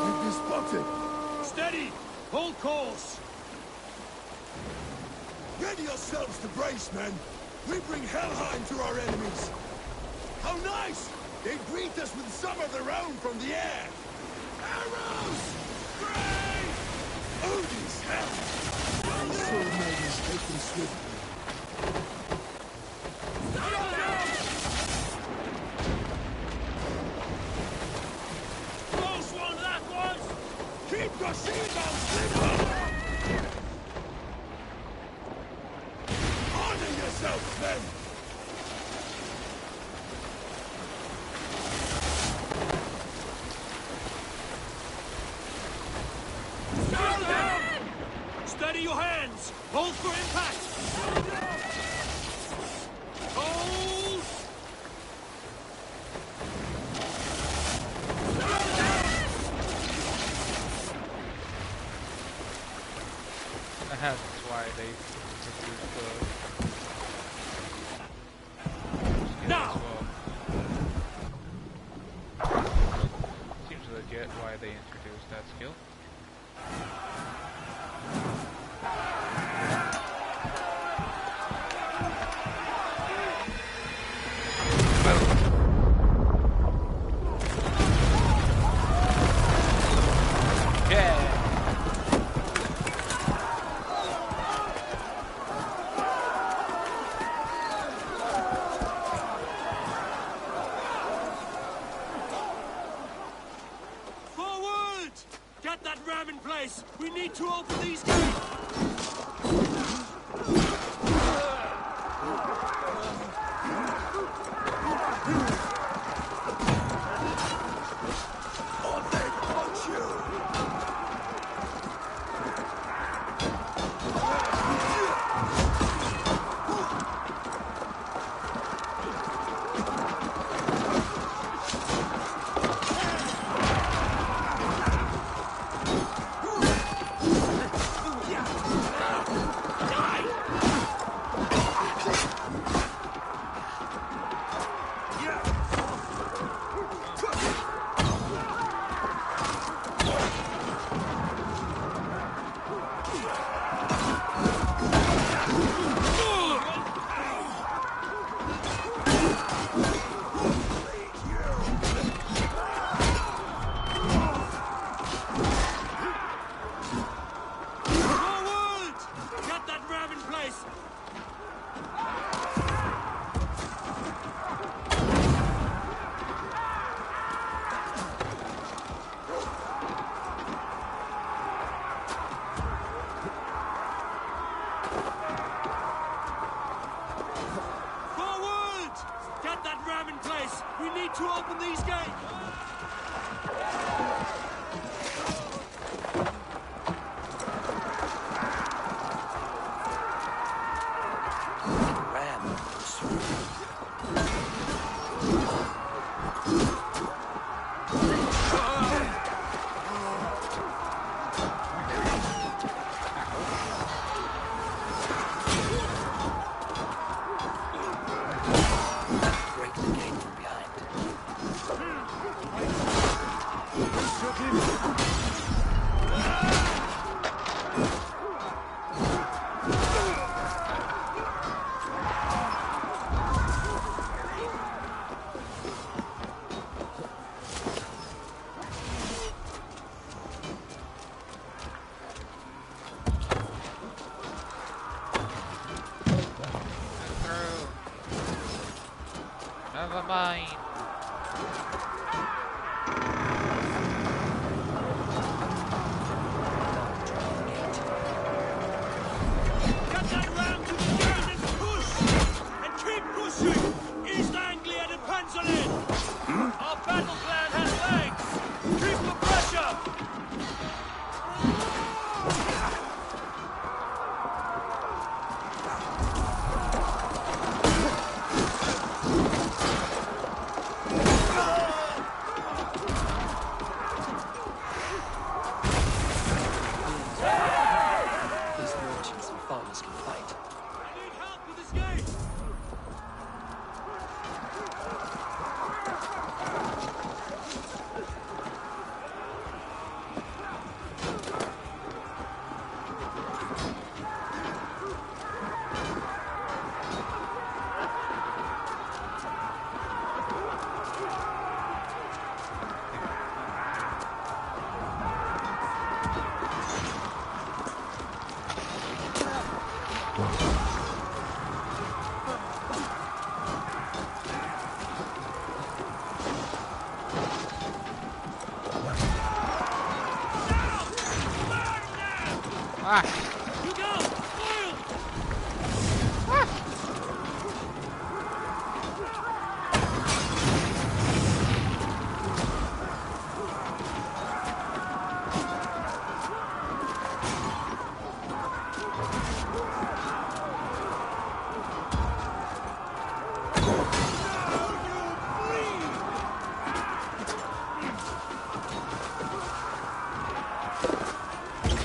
We've been spotted. Steady! Hold course! Ready yourselves to brace, men. We bring Helheim to our enemies. How nice! They greet us with some of their own from the air. Arrows! Great! Odin's hell! The sword maidens take them swiftly. Close one, that was! Keep your shield on, Slipper! Honor yourselves, men! Steady your hands! Hold for impact! Hold! That's why they introduced the Now! Seems legit why they introduced that skill. Forward! Get that ram in place! We need to open these gates! Forward! Get that ram in place! Forward! Get that ram in place! We need to open these gates! Never mind. Get that ram to the gate and push! And keep pushing! East Anglia depends on it! Our battle plan has legs! Keep the pressure! You go! Oil!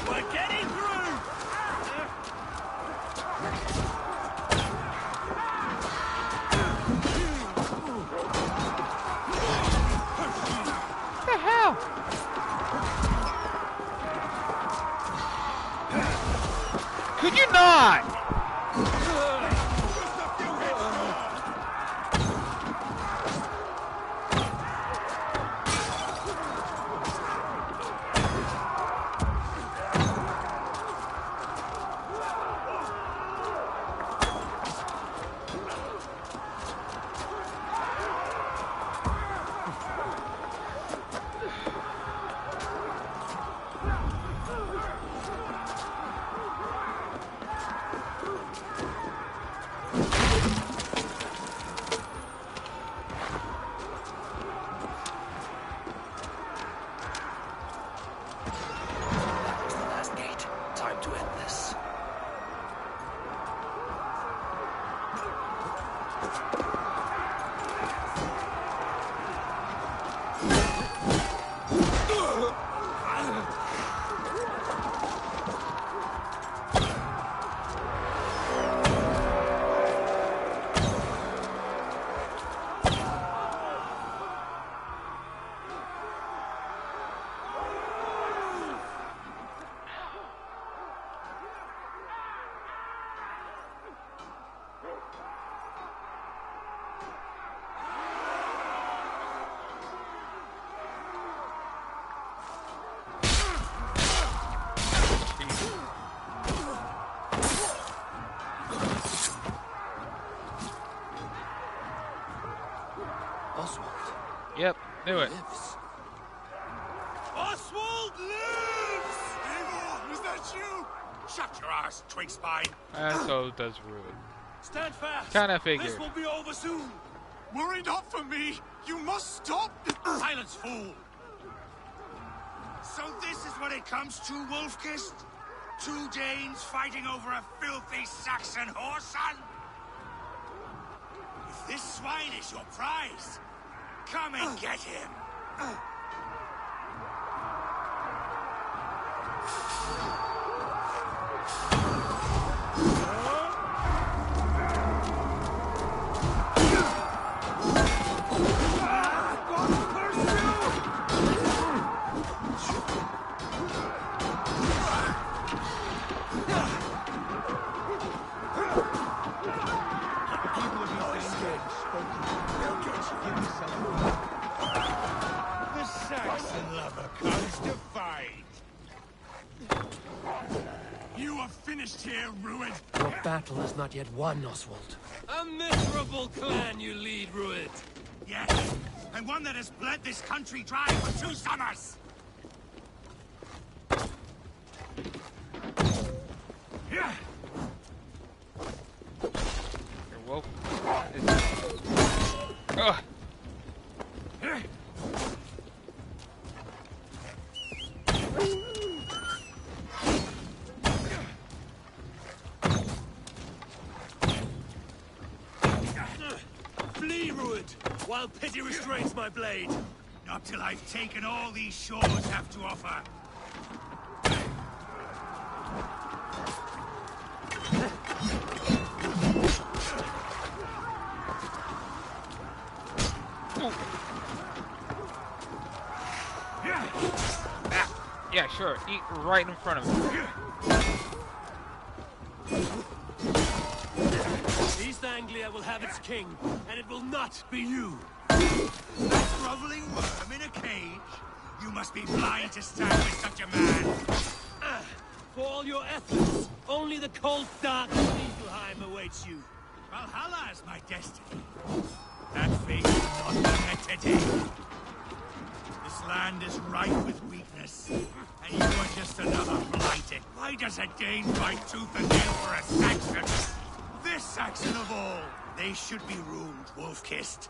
We're getting through! What the hell? Could you not? Last gate. Time to end this. Oswald. Yep, knew it. Lives. Oswald lives! Eivor, is that you? Shut your ass, twig spine. And so does Ruin. Stand fast. Kinda figured. This will be over soon. Worry not for me. You must stop. Silence, fool! So this is what it comes to, Wolfkist? Two Danes fighting over a filthy Saxon whoreson? If this swine is your prize, come and get him! The Saxon lover comes to fight. You are finished here, Ruin. Your battle is not yet won, Oswald. A miserable clan you lead, Rued. Yes, and one that has bled this country dry for 2 summers. Yeah. You're welcome. Ugh. Flee, Rued, while pity restrains my blade. Not till I've taken all these shores have to offer. Yeah, sure. Eat right in front of me. East Anglia will have its king, and it will not be you. A groveling worm in a cage? You must be blind to stand with such a man. For all your efforts, only the cold dark of Niflheim awaits you. Valhalla is my destiny. That fate is not meant today. This land is rife with weakness, and you are just another blighted. My Why does a Dane fight tooth and nail for a Saxon? This Saxon of all! They should be ruled, wolf-kissed.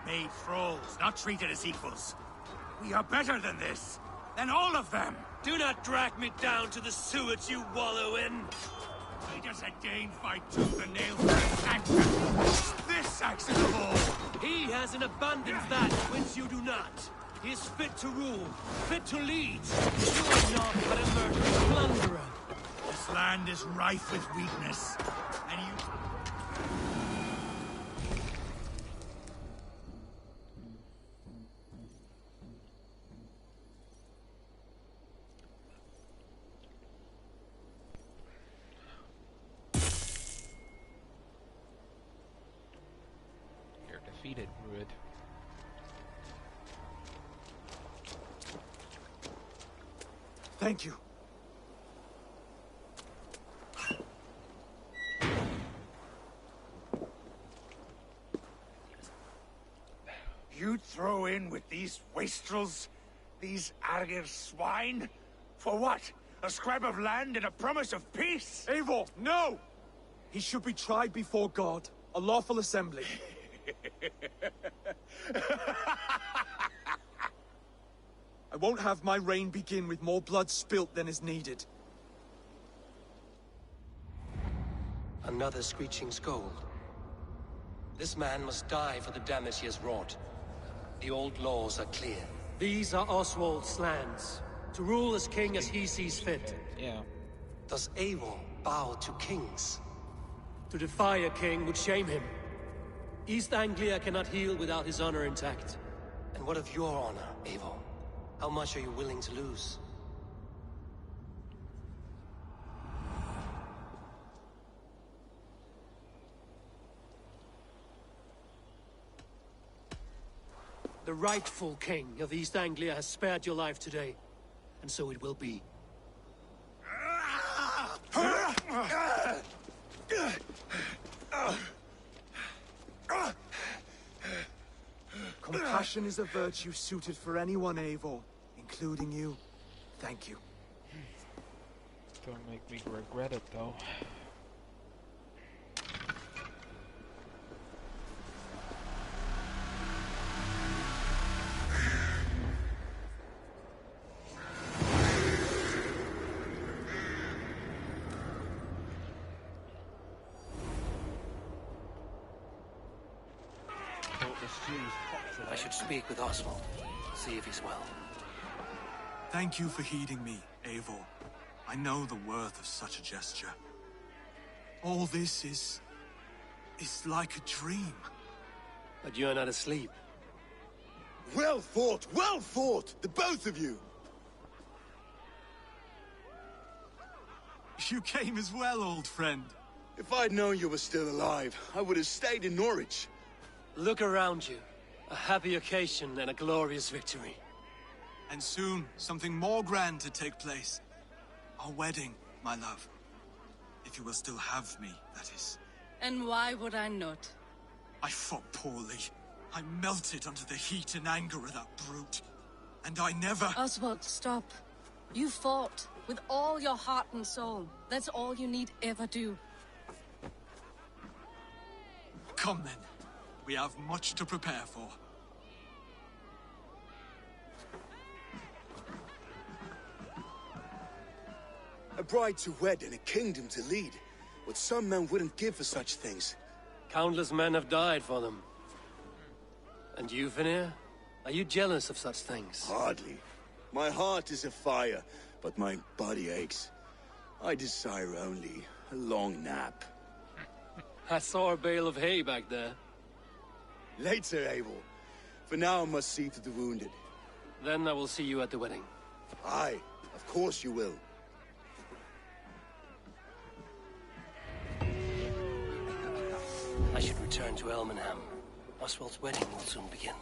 Made thralls, not treated as equals. We are better than this. Than all of them. Do not drag me down to the sewage you wallow in. Why does a Dane fight tooth and nail for a Saxon? This Saxon of all! He has an abundance that whence you do not. He is fit to rule, fit to lead. You are not but a murderous plunderer. This land is rife with weakness, and you... You're defeated, Ruud. Thank you. You'd throw in with these wastrels? These Argir swine? For what? A scrap of land and a promise of peace? Eivor, no! He should be tried before God, a lawful assembly. I won't have my reign begin with more blood spilt than is needed. Another screeching scold. This man must die for the damage he has wrought. The old laws are clear. These are Oswald's lands, to rule as king as he sees fit. Yeah. Does Eivor bow to kings? To defy a king would shame him. East Anglia cannot heal without his honor intact. And what of your honor, Eivor? How much are you willing to lose? The rightful king of East Anglia has spared your life today, and so it will be. Compassion is a virtue suited for anyone, Eivor, including you. Thank you. Don't make me regret it, though. I should speak with Oswald, see if he's well. Thank you for heeding me, Eivor. I know the worth of such a gesture. All this is like a dream. But you are not asleep. Well fought, the both of you! You came as well, old friend. If I'd known you were still alive, I would have stayed in Norwich. Look around you. A happy occasion and a glorious victory. And soon, something more grand to take place. Our wedding, my love. If you will still have me, that is. And why would I not? I fought poorly. I melted under the heat and anger of that brute. And I never... Oswald, stop. You fought with all your heart and soul. That's all you need ever do. Come then. We have much to prepare for. A bride to wed and a kingdom to lead. What some men wouldn't give for such things. Countless men have died for them. And you, Vanir? Are you jealous of such things? Hardly. My heart is afire, but my body aches. I desire only a long nap. I saw a bale of hay back there. Later, Eivor. For now, I must see to the wounded. Then I will see you at the wedding. Aye, of course you will. I should return to Elmenham. Oswald's wedding will soon begin.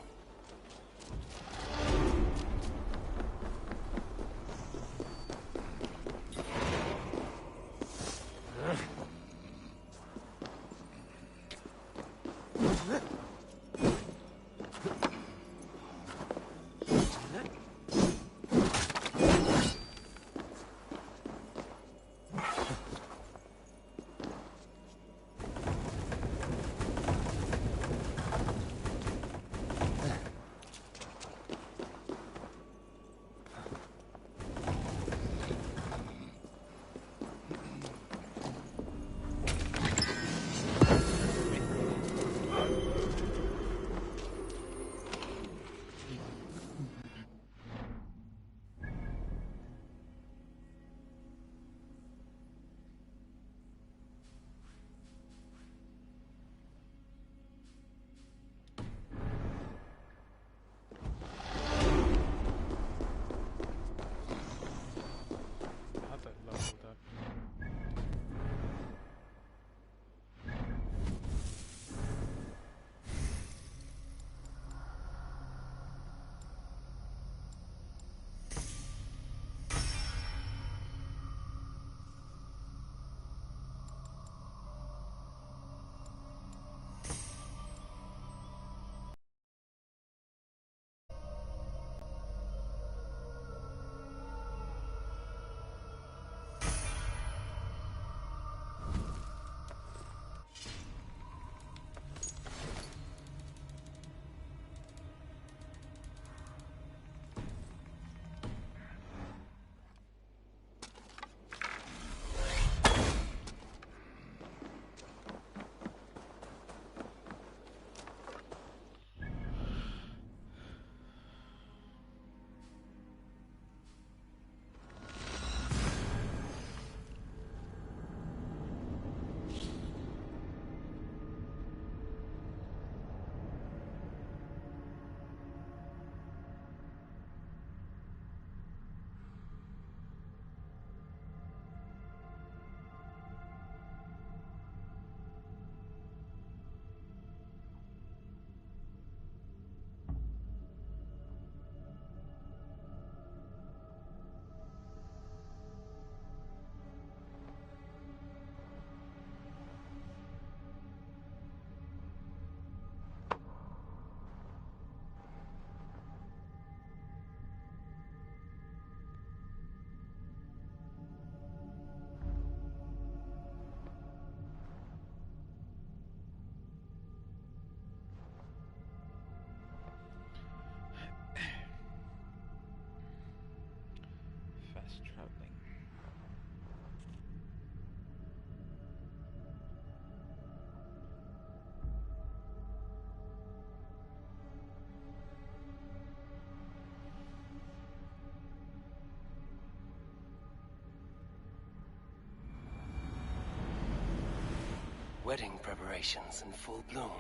Wedding preparations in full bloom.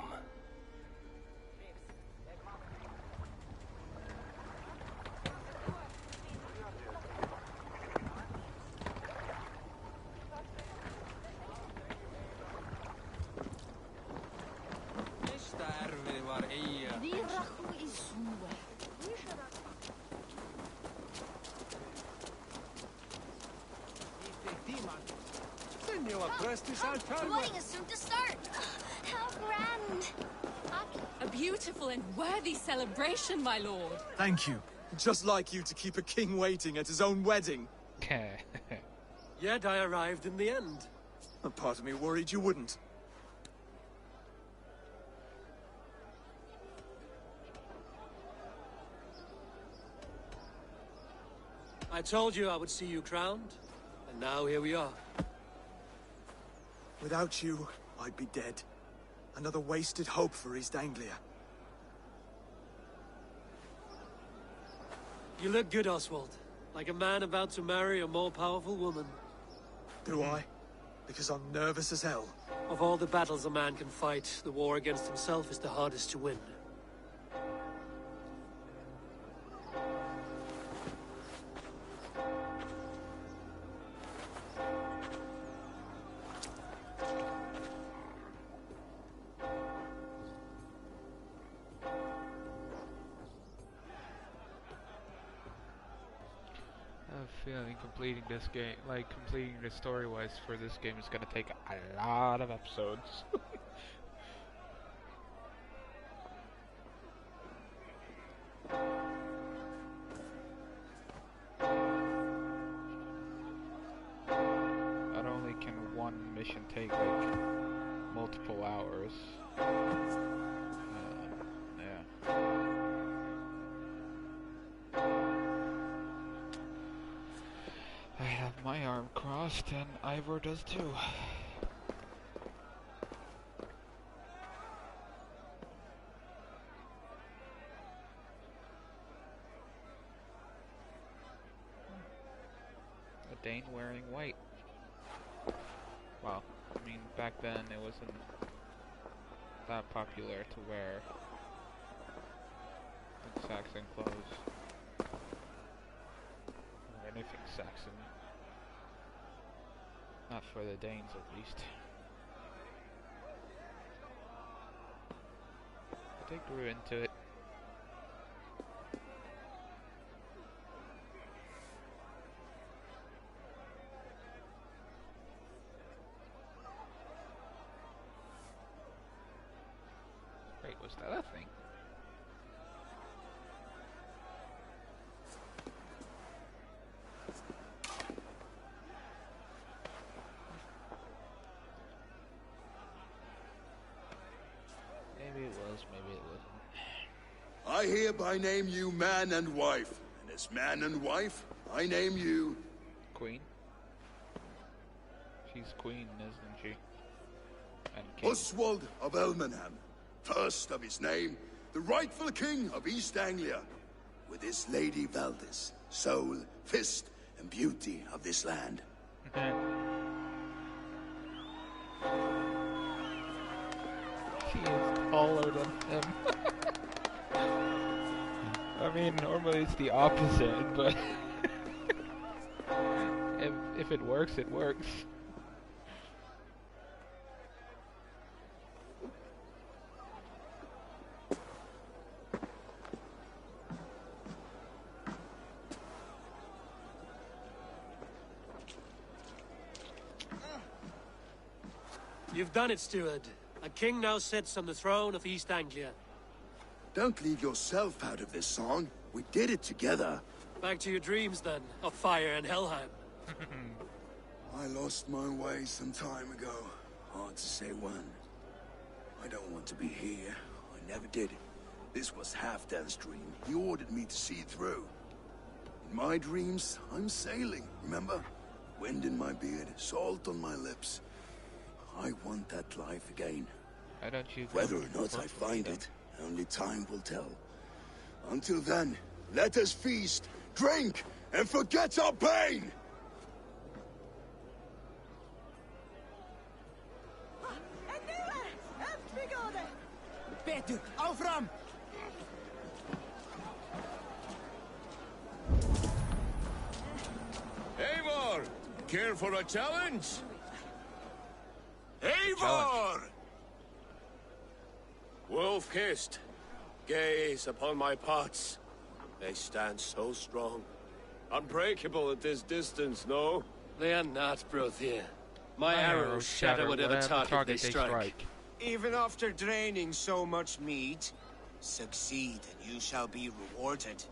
The wedding is soon to start. How grand. A beautiful and worthy celebration, my lord. Thank you. Just like you to keep a king waiting at his own wedding. Yet I arrived in the end. A part of me worried you wouldn't. I told you I would see you crowned, and now here we are. Without you, I'd be dead. Another wasted hope for East Anglia. You look good, Oswald. Like a man about to marry a more powerful woman. Do I? Because I'm nervous as hell. Of all the battles a man can fight, the war against himself is the hardest to win. Feeling completing this game, like completing the story-wise for this game, is gonna take a lot of episodes. Not only can one mission take like multiple hours. Yeah. I have my arm crossed, and Ivor does too. A Dane wearing white. Well, I mean, back then it wasn't that popular to wear Saxon clothes. Or anything Saxon. Not for the Danes, at least. But they grew into it. Wait, was that a thing? Maybe it was, maybe it wasn't. I hereby name you man and wife. And as man and wife, I name you... Queen? She's queen, isn't she? And king. Oswald of Elmenham, first of his name, the rightful king of East Anglia, with his lady Valdis, soul, fist, and beauty of this land. She is taller than him. I mean, normally it's the opposite, but if it works, it works. You've done it, steward. A king now sits on the throne of East Anglia. Don't leave yourself out of this song. We did it together. Back to your dreams, then, of fire and Helheim. I lost my way some time ago. Hard to say when. I don't want to be here. I never did. This was Halfdan's dream. He ordered me to see through. In my dreams, I'm sailing, remember? Wind in my beard, salt on my lips. I want that life again. Why don't you Whether or not I find it, only time will tell. Until then, let us feast, drink, and forget our pain! Aufram! Eivor! Care for a challenge? Eivor! Wolf-kissed, gaze upon my pots. They stand so strong. Unbreakable at this distance, no? They are not, Brothir. My arrows shatter whatever target they strike. Even after draining so much meat, succeed and you shall be rewarded.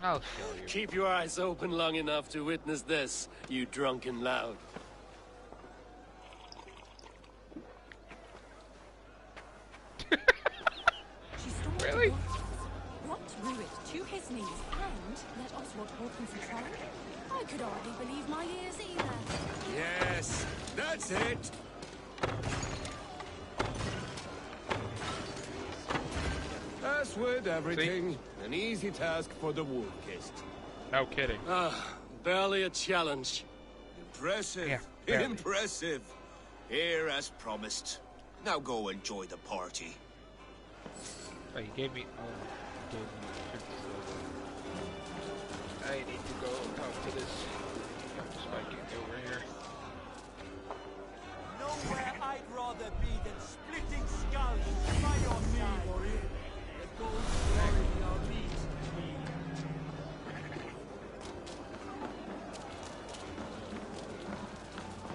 I'll show you. Keep your eyes open long enough to witness this, you drunken lout. Really? Brought Ruid to his knees and let Oswald hold control? I could hardly believe my ears either. Yes, that's it! As with everything, an easy task for the wolf-kissed. No kidding. Barely a challenge. Impressive. Yeah, barely. Impressive. Here as promised. Now go enjoy the party. Oh, you gave me. Oh, you gave me 50 silver. I need to go talk to this Viking over here. Nowhere I'd rather be than splitting skulls by your side. The gold glory our meat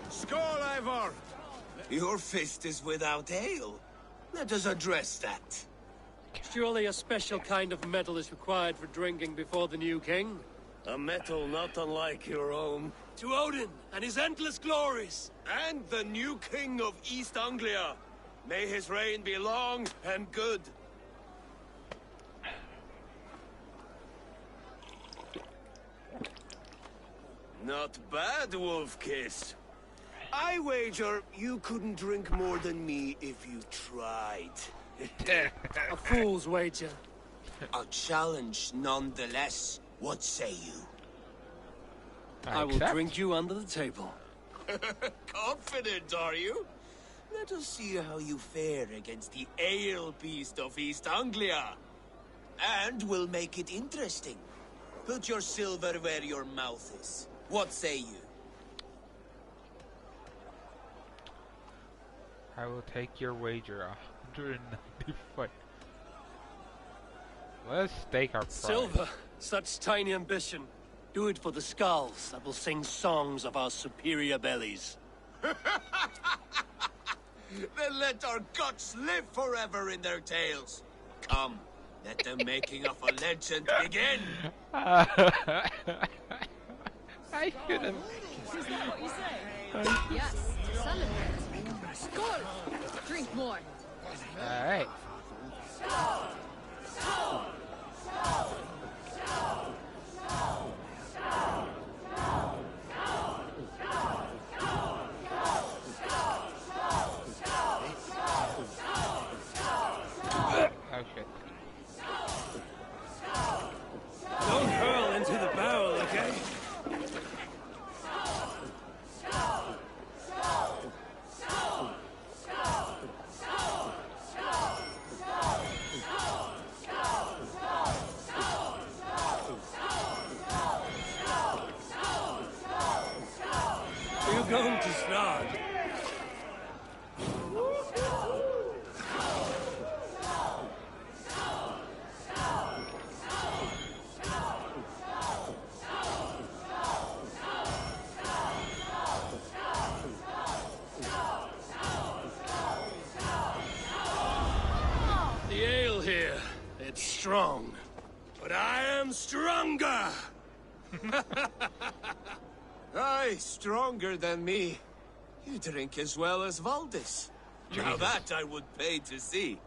Skål, Eivor! Your fist is without ale. Let us address that. Surely a special kind of metal is required for drinking before the new king? A metal not unlike your own. To Odin and his endless glories! And the new king of East Anglia. May his reign be long and good. Not bad, Wolf-kissed. I wager you couldn't drink more than me if you tried. A fool's wager. A challenge nonetheless. What say you? I will drink you under the table. Confident, are you? Let us see how you fare against the ale beast of East Anglia. And we'll make it interesting. Put your silver where your mouth is. What say you? I will take your wager, 195. Let's stake our prize. Silver, such tiny ambition. Do it for the skulls that will sing songs of our superior bellies. Then let our guts live forever in their tails. Come, let the making of a legend begin. I should have. Is that what you say? Yes, celebrate. Skål! Drink more. Alright. Oh shit. Don't hurl into the barrel, okay? You're going to start. The ale here, it's strong. But I am stronger! Aye, stronger than me. You drink as well as Valdis. Now that I would pay to see.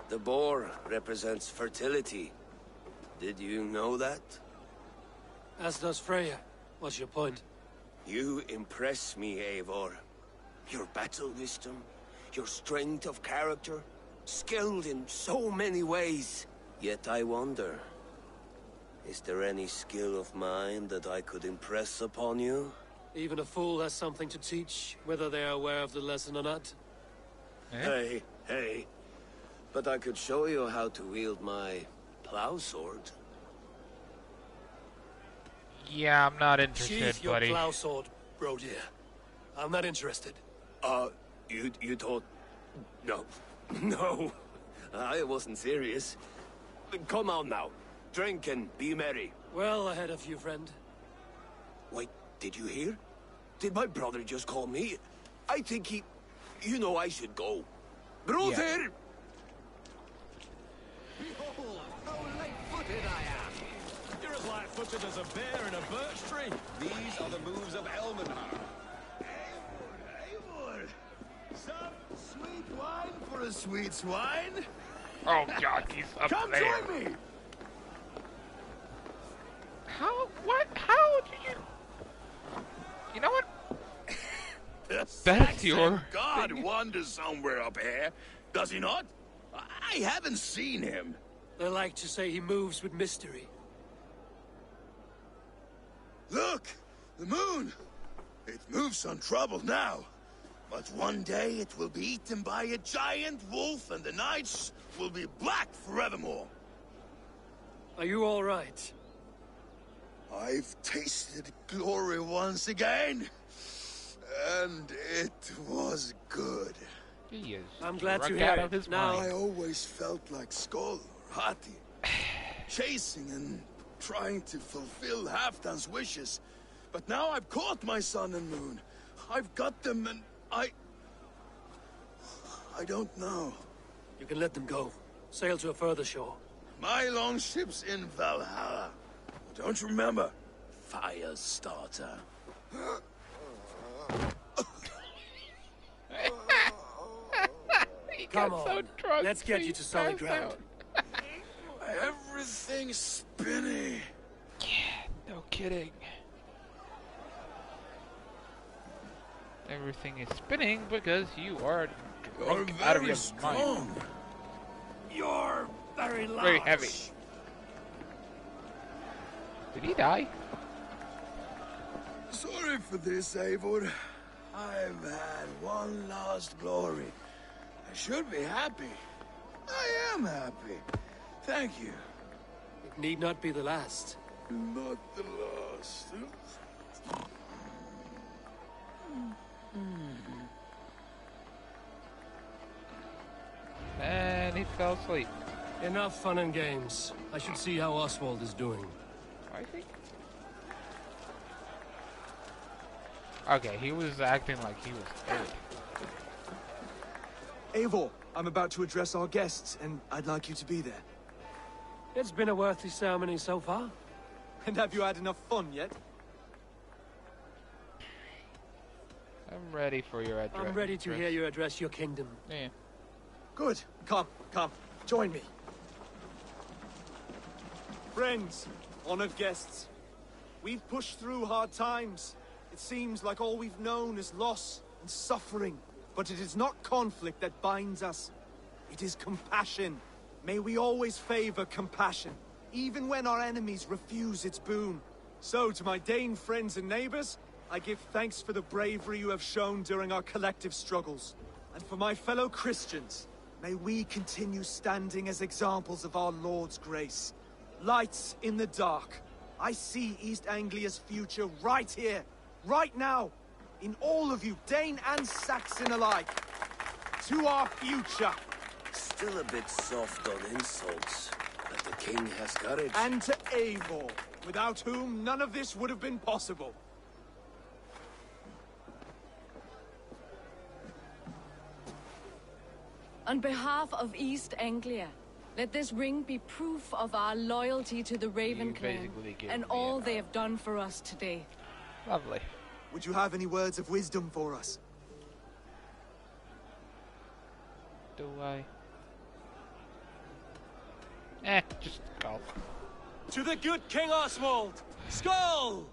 The boar represents fertility. Did you know that? As does Freya. What's your point? You impress me, Eivor. Your battle wisdom, your strength of character, skilled in so many ways. Yet I wonder, is there any skill of mine that I could impress upon you? Even a fool has something to teach, whether they are aware of the lesson or not. Hey, hey. But I could show you how to wield my plow sword. Yeah, I'm not interested, Sheath your buddy. plow sword, bro dear. I'm not interested. You thought... No. No. I wasn't serious. Come on now. Drink and be merry. Well ahead of you, friend. Wait, did you hear? Did my brother just call me? I think he... You know I should go. Brother! Behold, how light-footed I am! You're as light-footed as a bear in a birch tree. These are the moves of Elmenhar. Eivor! Some sweet wine for a sweet swine? Oh god, he's up Come there. join me! How? What? How did you? You know what? That's your... God wanders somewhere up here, does he not? I haven't seen him. They like to say he moves with mystery. Look! The moon! It moves untroubled now. But one day it will be eaten by a giant wolf and the nights will be black forevermore. Are you all right? I've tasted glory once again. And it was good. He is I'm glad to drunk hear out it. of his Now, mind. I always felt like Skoll or Hati. Chasing and trying to fulfill Halfdan's wishes. But now I've caught my sun and moon. I've got them and I don't know. you can let them go. Sail to a further shore. My longship's in Valhalla. Don't you remember? Fire starter. He Come got on, so drunk, let's get he you to solid passed ground. out. Everything's spinny. No kidding. Everything is spinning because you are You're drunk out of very your strong. mind. You're very large. Very heavy. Did he die? Sorry for this, Eivor. I've had one last glory. I should be happy. I am happy. Thank you. It need not be the last. Not the last. And he fell asleep. Enough fun and games. I should see how Oswald is doing. I think. Okay, he was acting like he was dead. Eivor, I'm about to address our guests, and I'd like you to be there. It's been a worthy ceremony so far. And have you had enough fun yet? I'm ready for your address. I'm ready to hear you address your kingdom. Yeah. Good. Come, join me. Friends, honored guests, we've pushed through hard times. It seems like all we've known is loss and suffering. But it is not conflict that binds us. It is compassion. May we always favor compassion, even when our enemies refuse its boon. So, to my Dane friends and neighbors, I give thanks for the bravery you have shown during our collective struggles. And for my fellow Christians, may we continue standing as examples of our Lord's grace. Lights in the dark. I see East Anglia's future right here, right now, in all of you, Dane and Saxon alike. To our future. Still a bit soft on insults, but the king has courage. And to Eivor, without whom none of this would have been possible. On behalf of East Anglia, let this ring be proof of our loyalty to the Raven clan and all they have done for us today. Lovely. Would you have any words of wisdom for us? Do I? Just go. To the good King Oswald! Skull!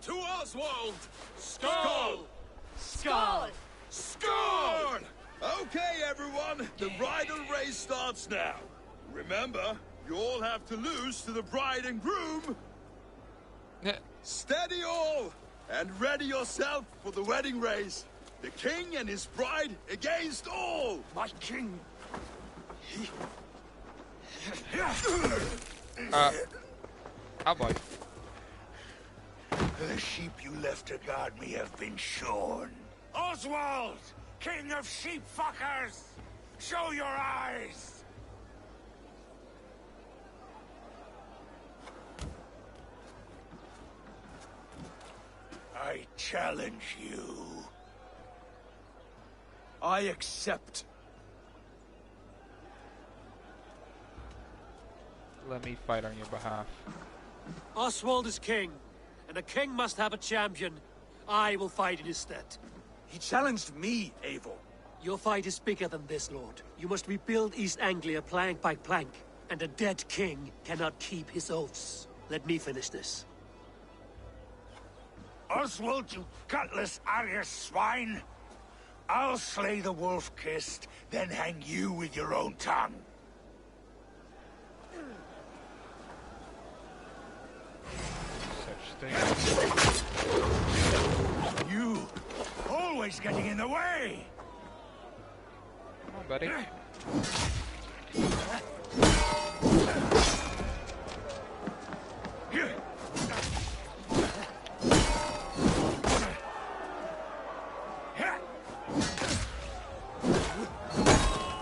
To Oswald! Skull! Skull! Scorn! Okay, everyone, the bridal race starts now. Remember, you all have to lose to the bride and groom. Steady all, and ready yourself for the wedding race. The king and his bride against all. My king. Oh boy. The sheep you left to guard me have been shorn. Oswald! King of sheep fuckers! Show your eyes! I challenge you. I accept. Let me fight on your behalf. Oswald is king, and a king must have a champion. I will fight in his stead. He challenged me, Eivor. Your fight is bigger than this, Lord. You must rebuild East Anglia plank by plank, and a dead king cannot keep his oaths. Let me finish this. Oswald, you gutless Arya swine! I'll slay the wolf-kissed, then hang you with your own tongue. Such things. You! Always getting in the way! Come on, buddy.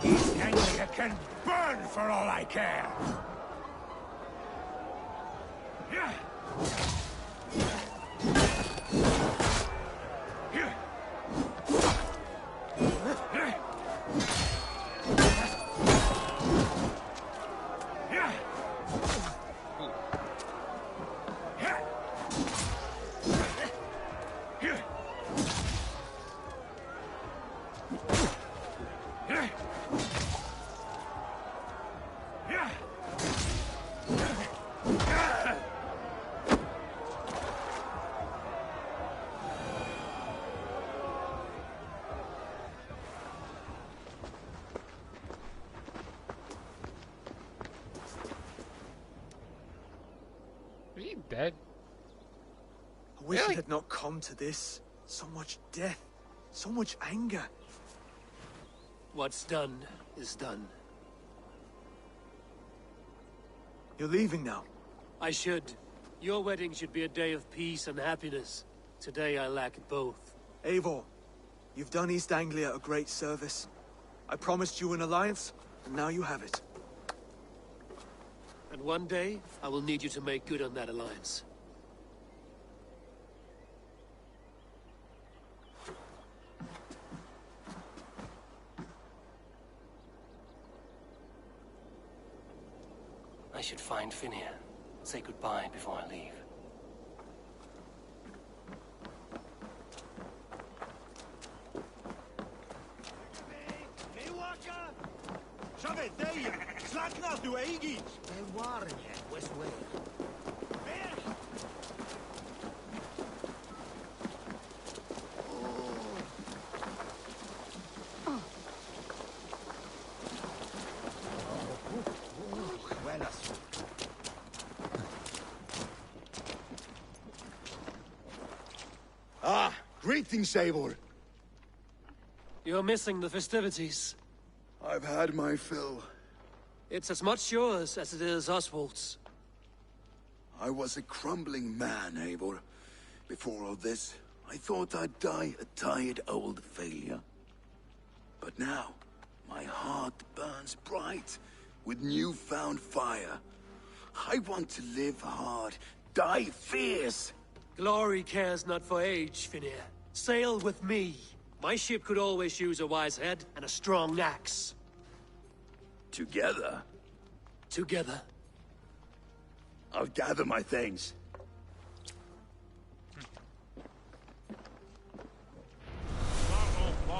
East Anglia can burn for all I care! Is he dead? I wish Really? it had not come to this. So much death, so much anger. What's done is done. You're leaving now. I should. Your wedding should be a day of peace and happiness. Today I lack both. Eivor, you've done East Anglia a great service. I promised you an alliance, and now you have it. And one day, I will need you to make good on that alliance. I should find Finir. Say goodbye before I leave. Ah, greetings, Eivor. You're missing the festivities. I've had my fill. It's as much yours as it is Oswald's. I was a crumbling man, Eivor. Before all this, I thought I'd die a tired old failure. But now, my heart burns bright with newfound fire. I want to live hard, die fierce. Glory cares not for age, Finir. Sail with me. My ship could always use a wise head and a strong axe. Together? Together. I'll gather my things. A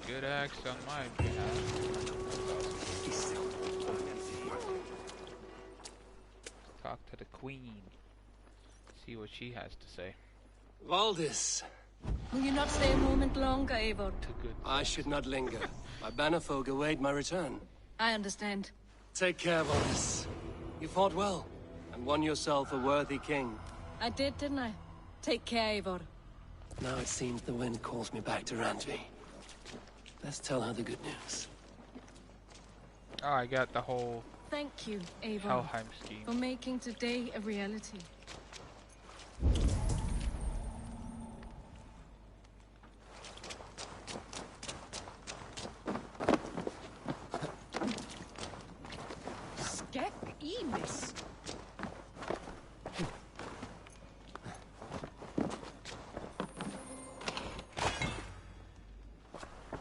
good axe on my behalf. Talk to the queen. See what she has to say. Valdis. Will you not stay a moment longer, Eivor? I should not linger. My banner folk await my return. I understand. Take care, Valdis. You fought well, and won yourself a worthy king. I did, didn't I? Take care, Eivor. Now it seems the wind calls me back to Randvi. Let's tell her the good news. Oh, I got the whole Thank you, Eivor, Helheim scheme. for making today a reality. Skep Emis.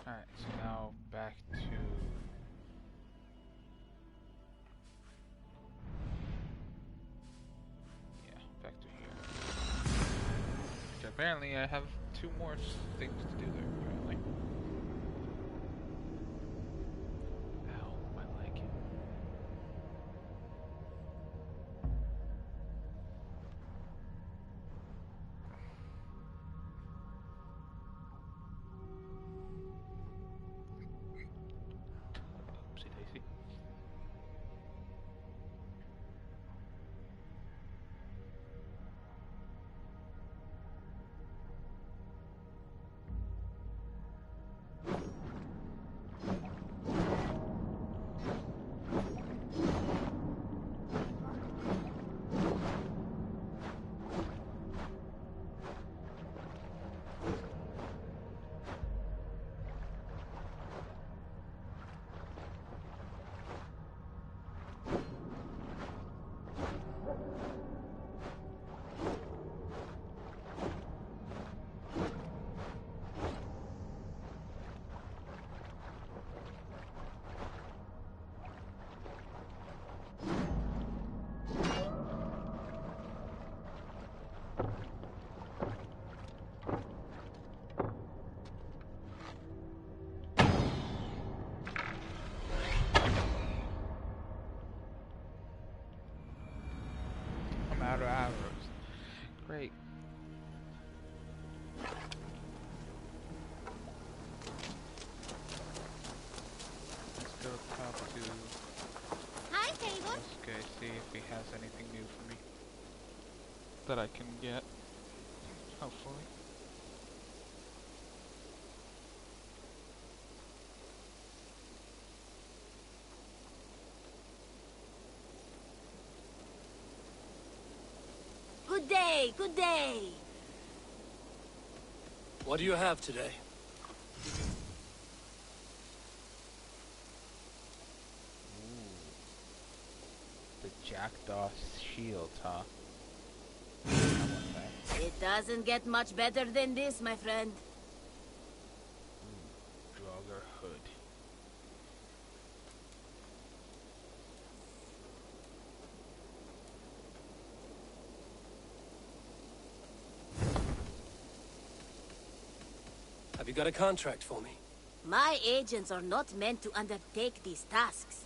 Alright, so now back to... Yeah, back to here. Which apparently I have 2 more things to do there, apparently. Ow, my leg. Oopsie daisy. I'm out of arrows. Great. Let's go talk to Hi, Eivor. this guy, see if he has anything new for me that I can get. Hopefully. Good day, good day. What do you have today? The Jackdaw shield, huh? It doesn't get much better than this, my friend. Draugr hood. Have you got a contract for me? My agents are not meant to undertake these tasks.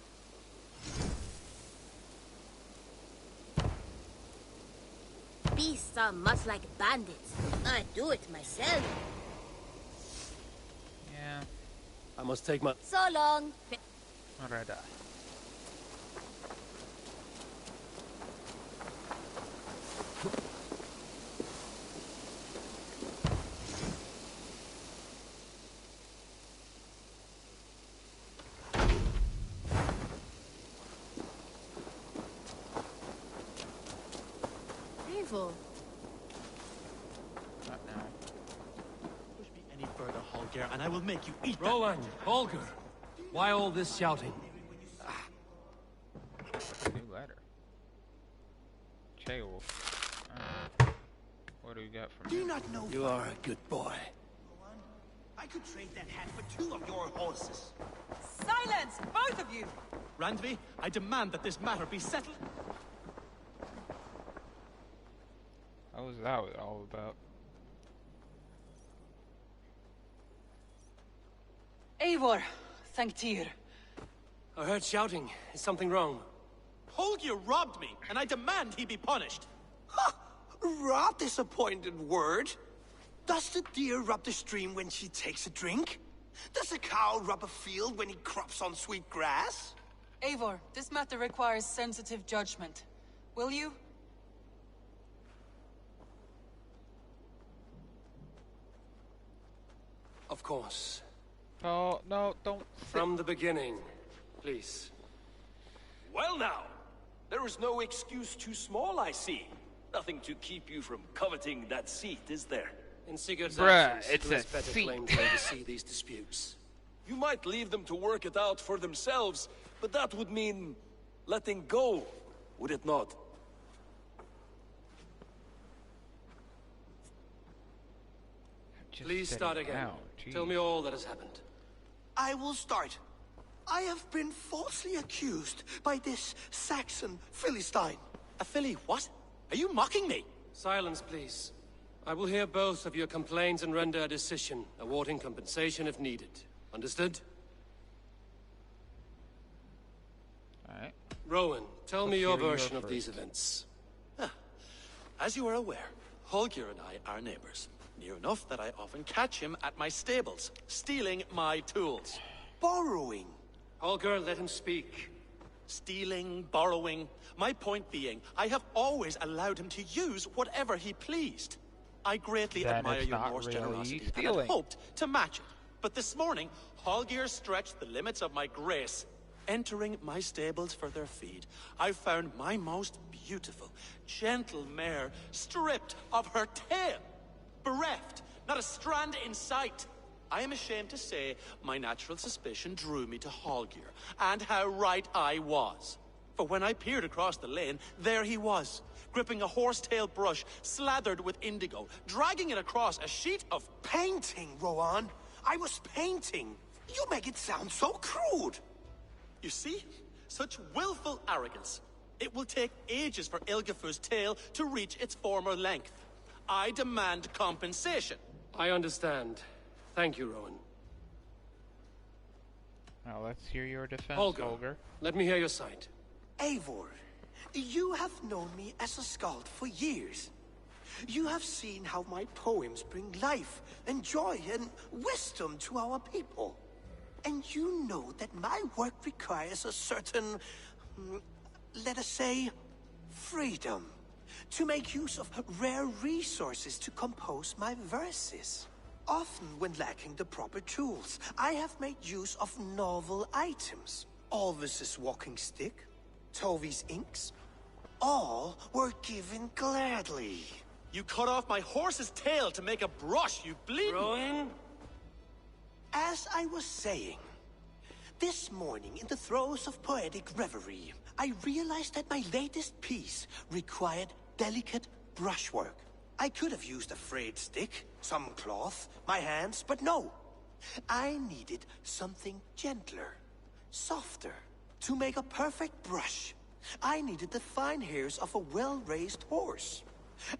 Beasts are much like bandits. I do it myself. Yeah. I must take my... So long. Red eye. Eivor. Not now. Push me any further, Holger, and I will make you eat Roland, Holger, why all this shouting? New letter. Cheolf. What do you got for me? Do you not know? You are a good boy. I could trade that hat for 2 of your horses. Silence, both of you! Randvi, I demand that this matter be settled. What was that all about? Eivor, thank Tyr. I heard shouting. Is something wrong? Holger robbed me, and I demand he be punished. Ha! Rot is a pointed word. Does the deer rub the stream when she takes a drink? Does a cow rub a field when he crops on sweet grass? Eivor, this matter requires sensitive judgment. Will you? Of course. Oh, no, don't. From the beginning, please. Well now, there is no excuse too small, I see. Nothing to keep you from coveting that seat, is there? In Sigurd's Bruh, absence, it's who a has better seat. claim to oversee these disputes? You might leave them to work it out for themselves, but that would mean letting go, would it not? Please start again. Tell me all that has happened. I will start. I have been falsely accused by this Saxon Philistine. A Philly what? Are you mocking me? Silence, please. I will hear both of your complaints and render a decision, awarding compensation if needed. Understood? Alright. Rowan, tell me Let's your hear your version of first. these events. As you are aware, Holger and I are neighbors. Near enough that I often catch him at my stables, stealing my tools. Borrowing. Holger, let him speak. Stealing, borrowing. My point being, I have always allowed him to use whatever he pleased. I greatly Then admire it's your not Norse really generosity and stealing. had hoped to match it. But this morning, Holger stretched the limits of my grace. Entering my stables for their feed, I found my most beautiful, gentle mare stripped of her tail. Bereft, not a strand in sight. I am ashamed to say my natural suspicion drew me to Holger, and how right I was. For when I peered across the lane, there he was, gripping a horsetail brush slathered with indigo, dragging it across a sheet of painting, Rowan. I was painting. You make it sound so crude. You see? Such willful arrogance. It will take ages for Ilgafur's tail to reach its former length. I demand compensation. I understand. Thank you, Rowan. Now let's hear your defense, Holger, Holger. let me hear your side. Eivor, you have known me as a skald for years. You have seen how my poems bring life and joy and wisdom to our people. And you know that my work requires a certain, let us say, freedom. To make use of rare resources to compose my verses. Often when lacking the proper tools, I have made use of novel items. Alvis's walking stick, Tovi's inks, all were given gladly. You cut off my horse's tail to make a brush, you bleeding... Rowan? As I was saying, this morning in the throes of poetic reverie, I realized that my latest piece required delicate brushwork. I could have used a frayed stick, some cloth, my hands, but no. I needed something gentler, softer. To make a perfect brush, I needed the fine hairs of a well-raised horse.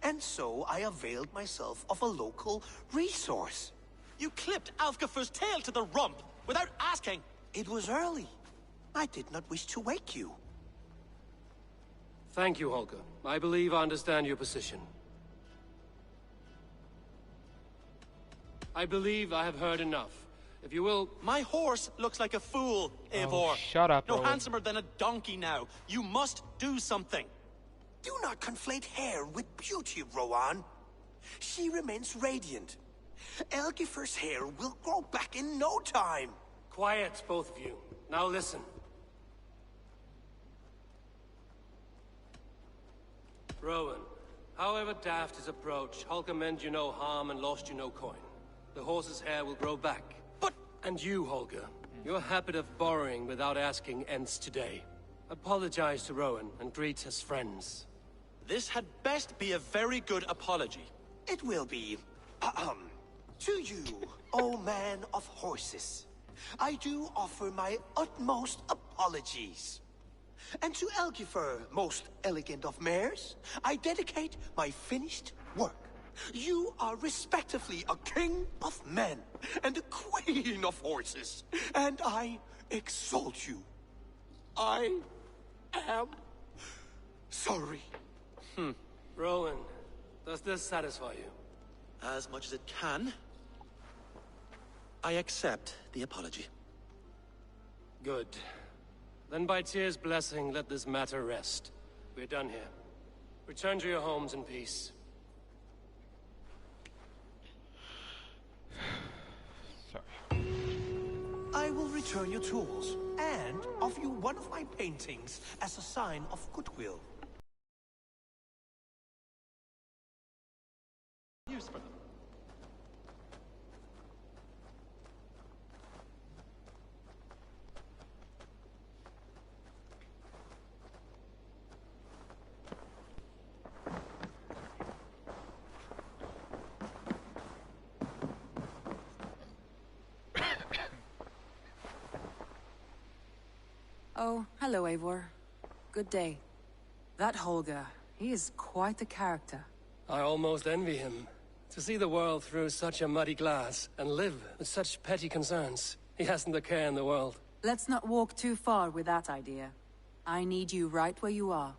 And so I availed myself of a local resource. You clipped Alfgafur's tail to the rump without asking. It was early. I did not wish to wake you. Thank you, Holger. I believe I understand your position. I believe I have heard enough. If you will... My horse looks like a fool, Eivor. Shut up, No Rowan. handsomer than a donkey now. You must do something. Do not conflate hair with beauty, Rowan. She remains radiant. Elgifer's hair will grow back in no time. Quiet, both of you. Now listen. Rowan, however daft his approach, Holger meant you no harm and lost you no coin. The horse's hair will grow back. But... And you, Holger, your habit of borrowing without asking ends today. Apologize to Rowan and greet as friends. This had best be a very good apology. It will be. To you, O man of horses, I do offer my utmost apologies. And to Elgifer, most elegant of mares, I dedicate my finished work. You are respectively a king of men and a queen of horses, and I exalt you. I am sorry. Rowan, Does this satisfy you? As much as it can. I accept the apology. Good. Then by Tyr's blessing, let this matter rest. We're done here. Return to your homes in peace. I will return your tools, and offer you one of my paintings as a sign of goodwill. Use for them. Oh, hello, Eivor. Good day. That Holger, he is quite the character. I almost envy him. To see the world through such a muddy glass, and live with such petty concerns. He hasn't a care in the world. Let's not walk too far with that idea. I need you right where you are.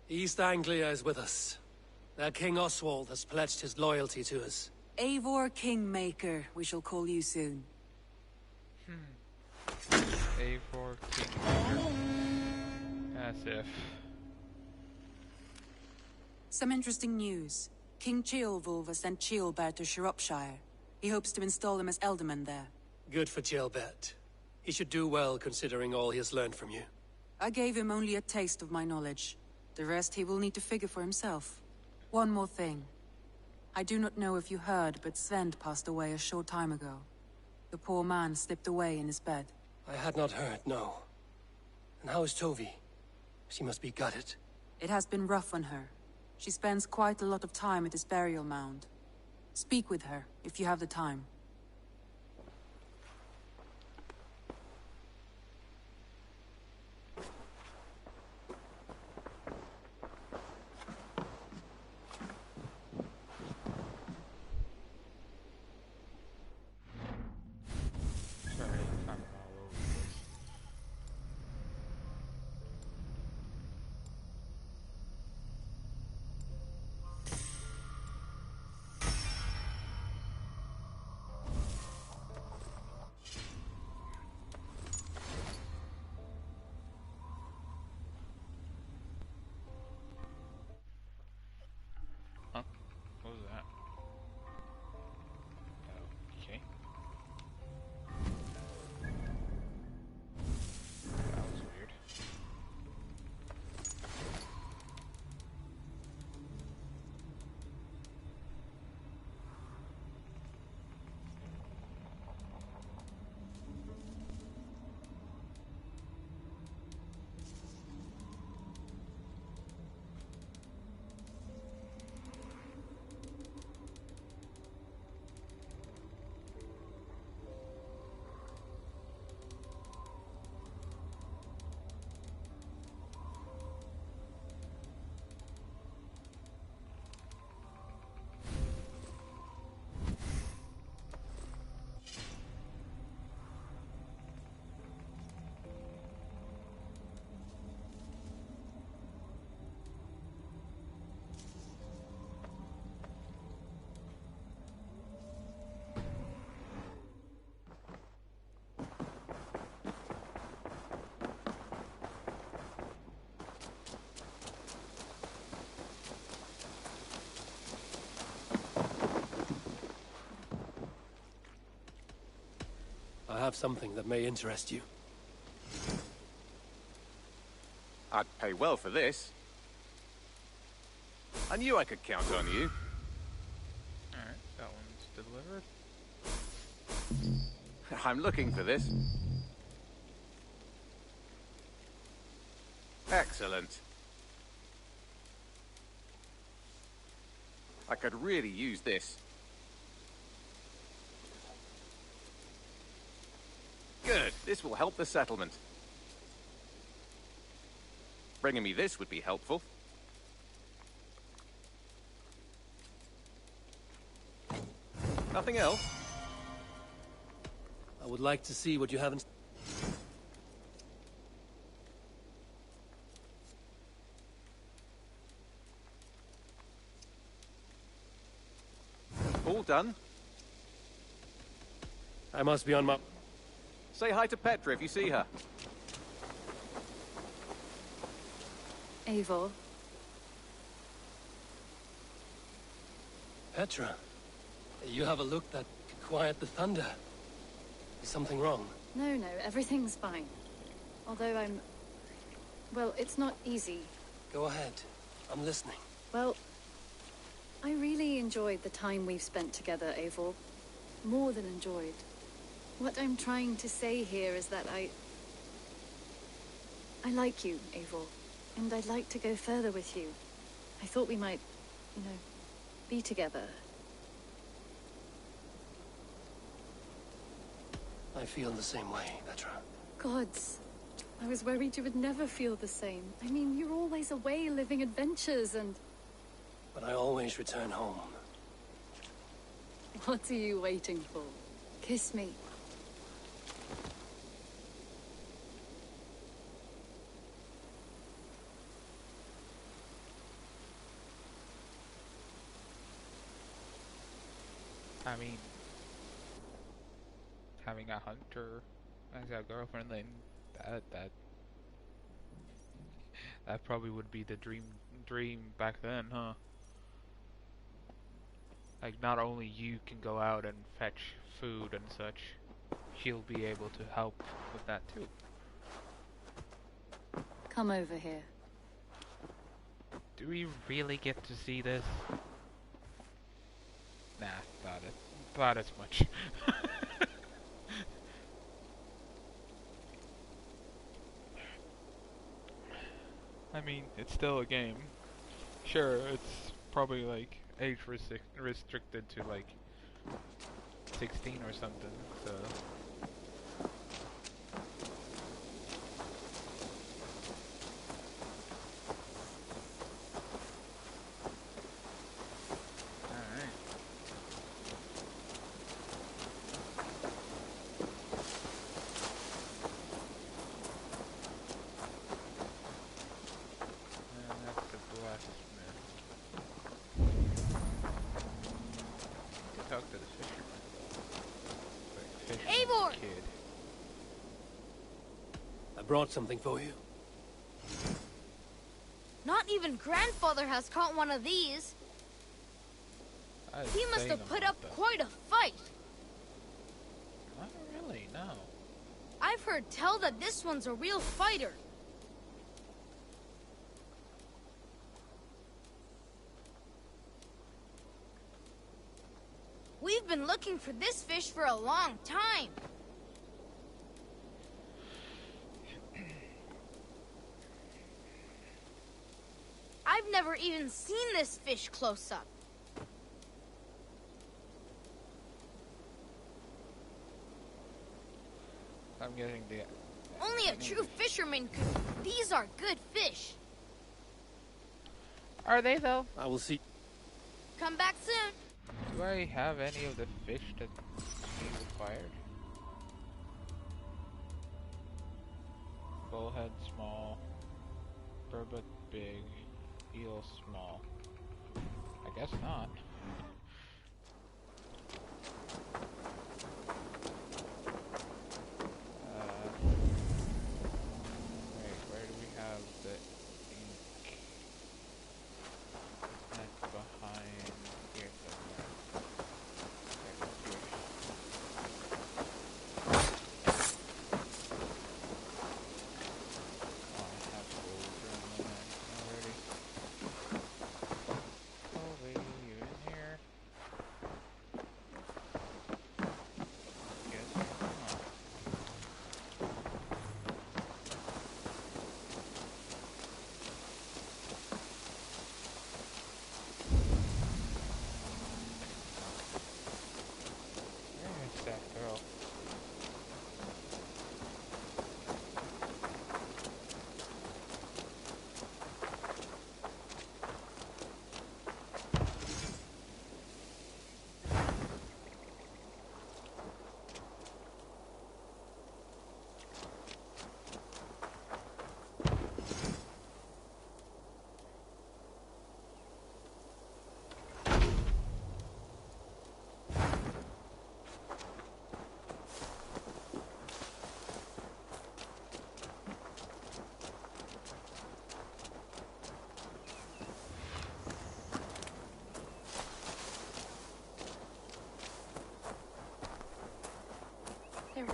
East Anglia is with us. Their King Oswald has pledged his loyalty to us. Eivor Kingmaker, we shall call you soon. Eivor Kingmaker. As if. Some interesting news. King Ceolwulf has sent Ceolbert to Shropshire. He hopes to install him as Elderman there. Good for Ceolbert. He should do well considering all he has learned from you. I gave him only a taste of my knowledge. The rest he will need to figure for himself. One more thing. I do not know if you heard, but Svend passed away a short time ago. The poor man slipped away in his bed. I had not heard, no. And how is Tovi? She must be gutted. It has been rough on her. She spends quite a lot of time at his burial mound. Speak with her, if you have the time. What was that? Okay. That was weird. I have something that may interest you. I'd pay well for this. I knew I could count on you. Alright, that one's delivered. I'm looking for this. Excellent. I could really use this. Good. This will help the settlement. Bringing me this would be helpful. Nothing else? I would like to see what you haven't... all done. I must be on my... Say hi to Petra if you see her. Eivor. Petra, you have a look that could quiet the thunder. Is something wrong? No, everything's fine. Although well, it's not easy. Go ahead. I'm listening. Well, I really enjoyed the time we've spent together, Eivor. More than enjoyed. What I'm trying to say here is that I like you, Eivor. And I'd like to go further with you. I thought we might, be together. I feel the same way, Petra. Gods. I was worried you would never feel the same. I mean, you're always away living adventures and... But I always return home. What are you waiting for? Kiss me. I mean, having a hunter as a girlfriend, then that probably would be the dream back then, huh? Like, not only you can go out and fetch food and such, she'll be able to help with that too. Come over here. Do we really get to see this? Nah, thought as much. I mean, it's still a game. Sure, it's probably like age restricted to like 16 or something, so... Eivor! I brought something for you. Not even grandfather has caught one of these. He must have put up quite a fight. Not really, no. I've heard tell that this one's a real fighter. We've been looking for this fish for a long time. I've never even seen this fish close up. I'm getting the... Only a true fisherman could... These are good fish. Are they though? I will see. Come back soon. Do I have any of the fish that he required? Bullhead small, burbot big, eel small. I guess not. Wait, where do we have the ink? That's behind here somewhere.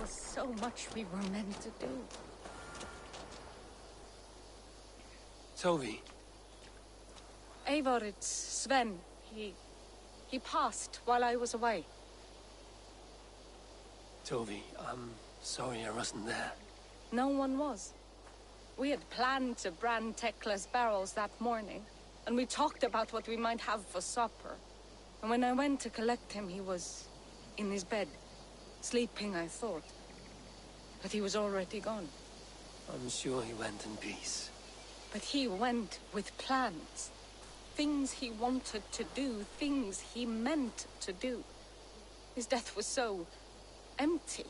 was so much we were meant to do. Toby. Eivor, it's Sven. He passed while I was away. Toby, I'm sorry I wasn't there. No one was. We had planned to brand Tekla's barrels that morning, and we talked about what we might have for supper. And when I went to collect him, he was in his bed, sleeping, I thought. But he was already gone. I'm sure he went in peace. But he went with plans. Things he wanted to do, things he meant to do. His death was so empty,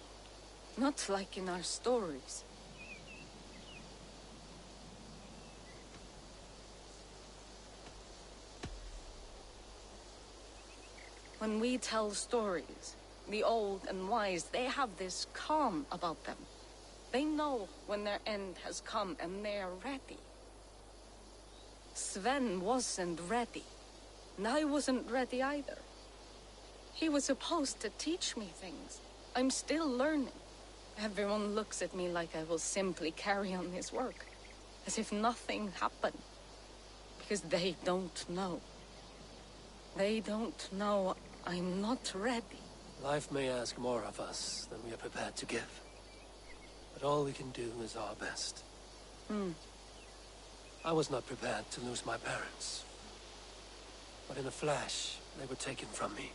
not like in our stories. When we tell stories, the old and wise, they have this calm about them. They know when their end has come and they are ready. Sven wasn't ready, and I wasn't ready either. He was supposed to teach me things. I'm still learning. Everyone looks at me like I will simply carry on his work, as if nothing happened, because they don't know. They don't know I'm not ready. Life may ask more of us than we are prepared to give. But all we can do is our best. I was not prepared to lose my parents. But in a flash, they were taken from me.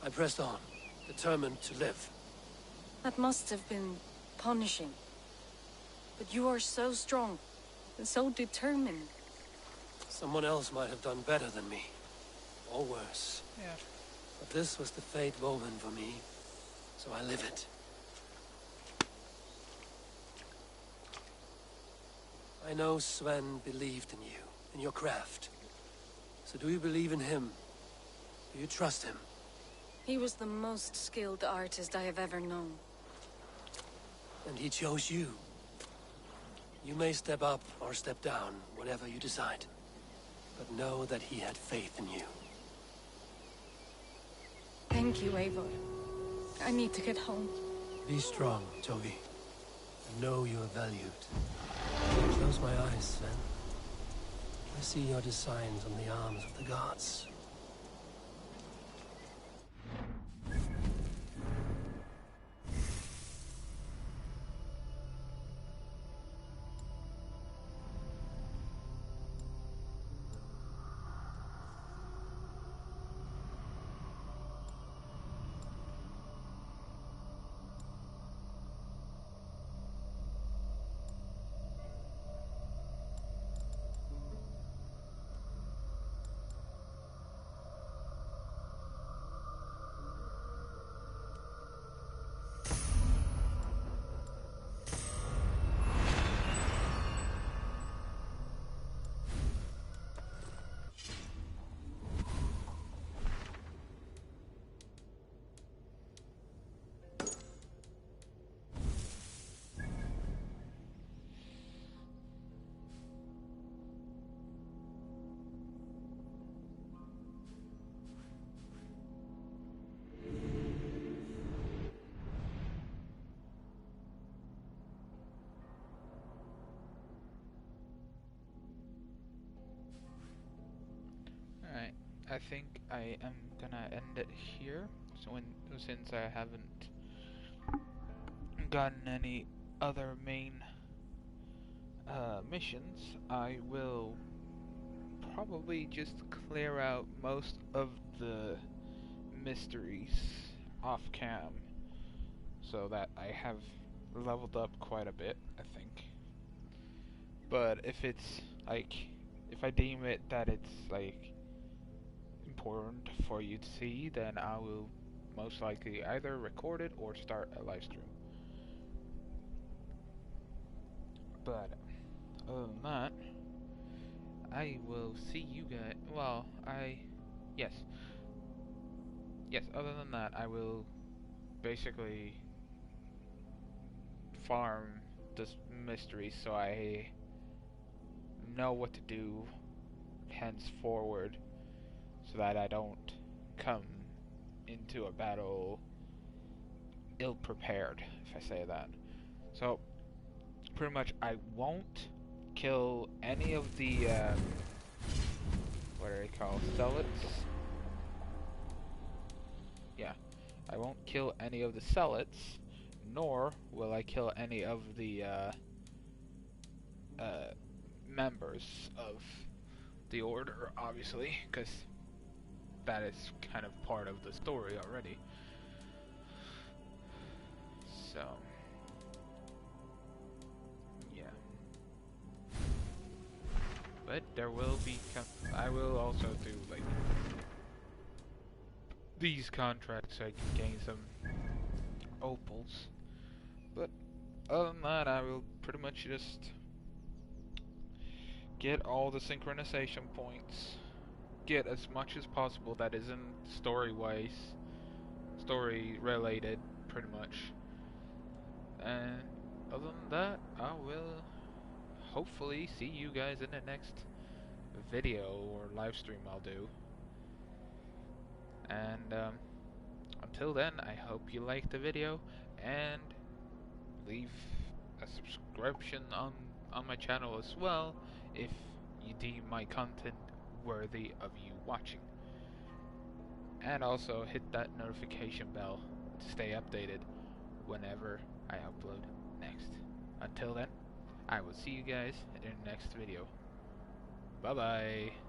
I pressed on, determined to live. That must have been punishing. But you are so strong, and so determined. Someone else might have done better than me. Or worse. Yeah. But this was the fate woven for me, so I live it. I know Sven believed in you, in your craft. So do you believe in him? Do you trust him? He was the most skilled artist I have ever known. And he chose you. You may step up or step down, whatever you decide. But know that he had faith in you. Thank you, Eivor. I need to get home. Be strong, Toby. And know you are valued. Close my eyes, Sven. I see your designs on the arms of the gods. Alright, I think I am gonna end it here. So since I haven't gotten any other main missions, I will probably just clear out most of the mysteries off cam so that I have leveled up quite a bit, I think. But if it's like, if I deem it that it's like important for you to see, then I will most likely either record it or start a live stream. But other than that, I will see you guys. Well, yes. Other than that, I will basically farm this mystery so I know what to do henceforward, so that I don't come into a battle ill-prepared, if I say that. So, pretty much, I won't kill any of the, what are they called? Zealots? Yeah. I won't kill any of the Zealots, nor will I kill any of the, members of the Order, obviously, because that is kind of part of the story already. So, yeah. But there will be, I will also do, like, these contracts so I can gain some opals. But other than that, I will pretty much just get all the synchronization points, get as much as possible that isn't story-wise, story-related, pretty much. And other than that, I will hopefully see you guys in the next video or live stream I'll do. And until then, I hope you liked the video and leave a subscription on my channel as well if you deem my content worthy of you watching. And also hit that notification bell to stay updated whenever I upload next. Until then, I will see you guys in the next video. Bye bye.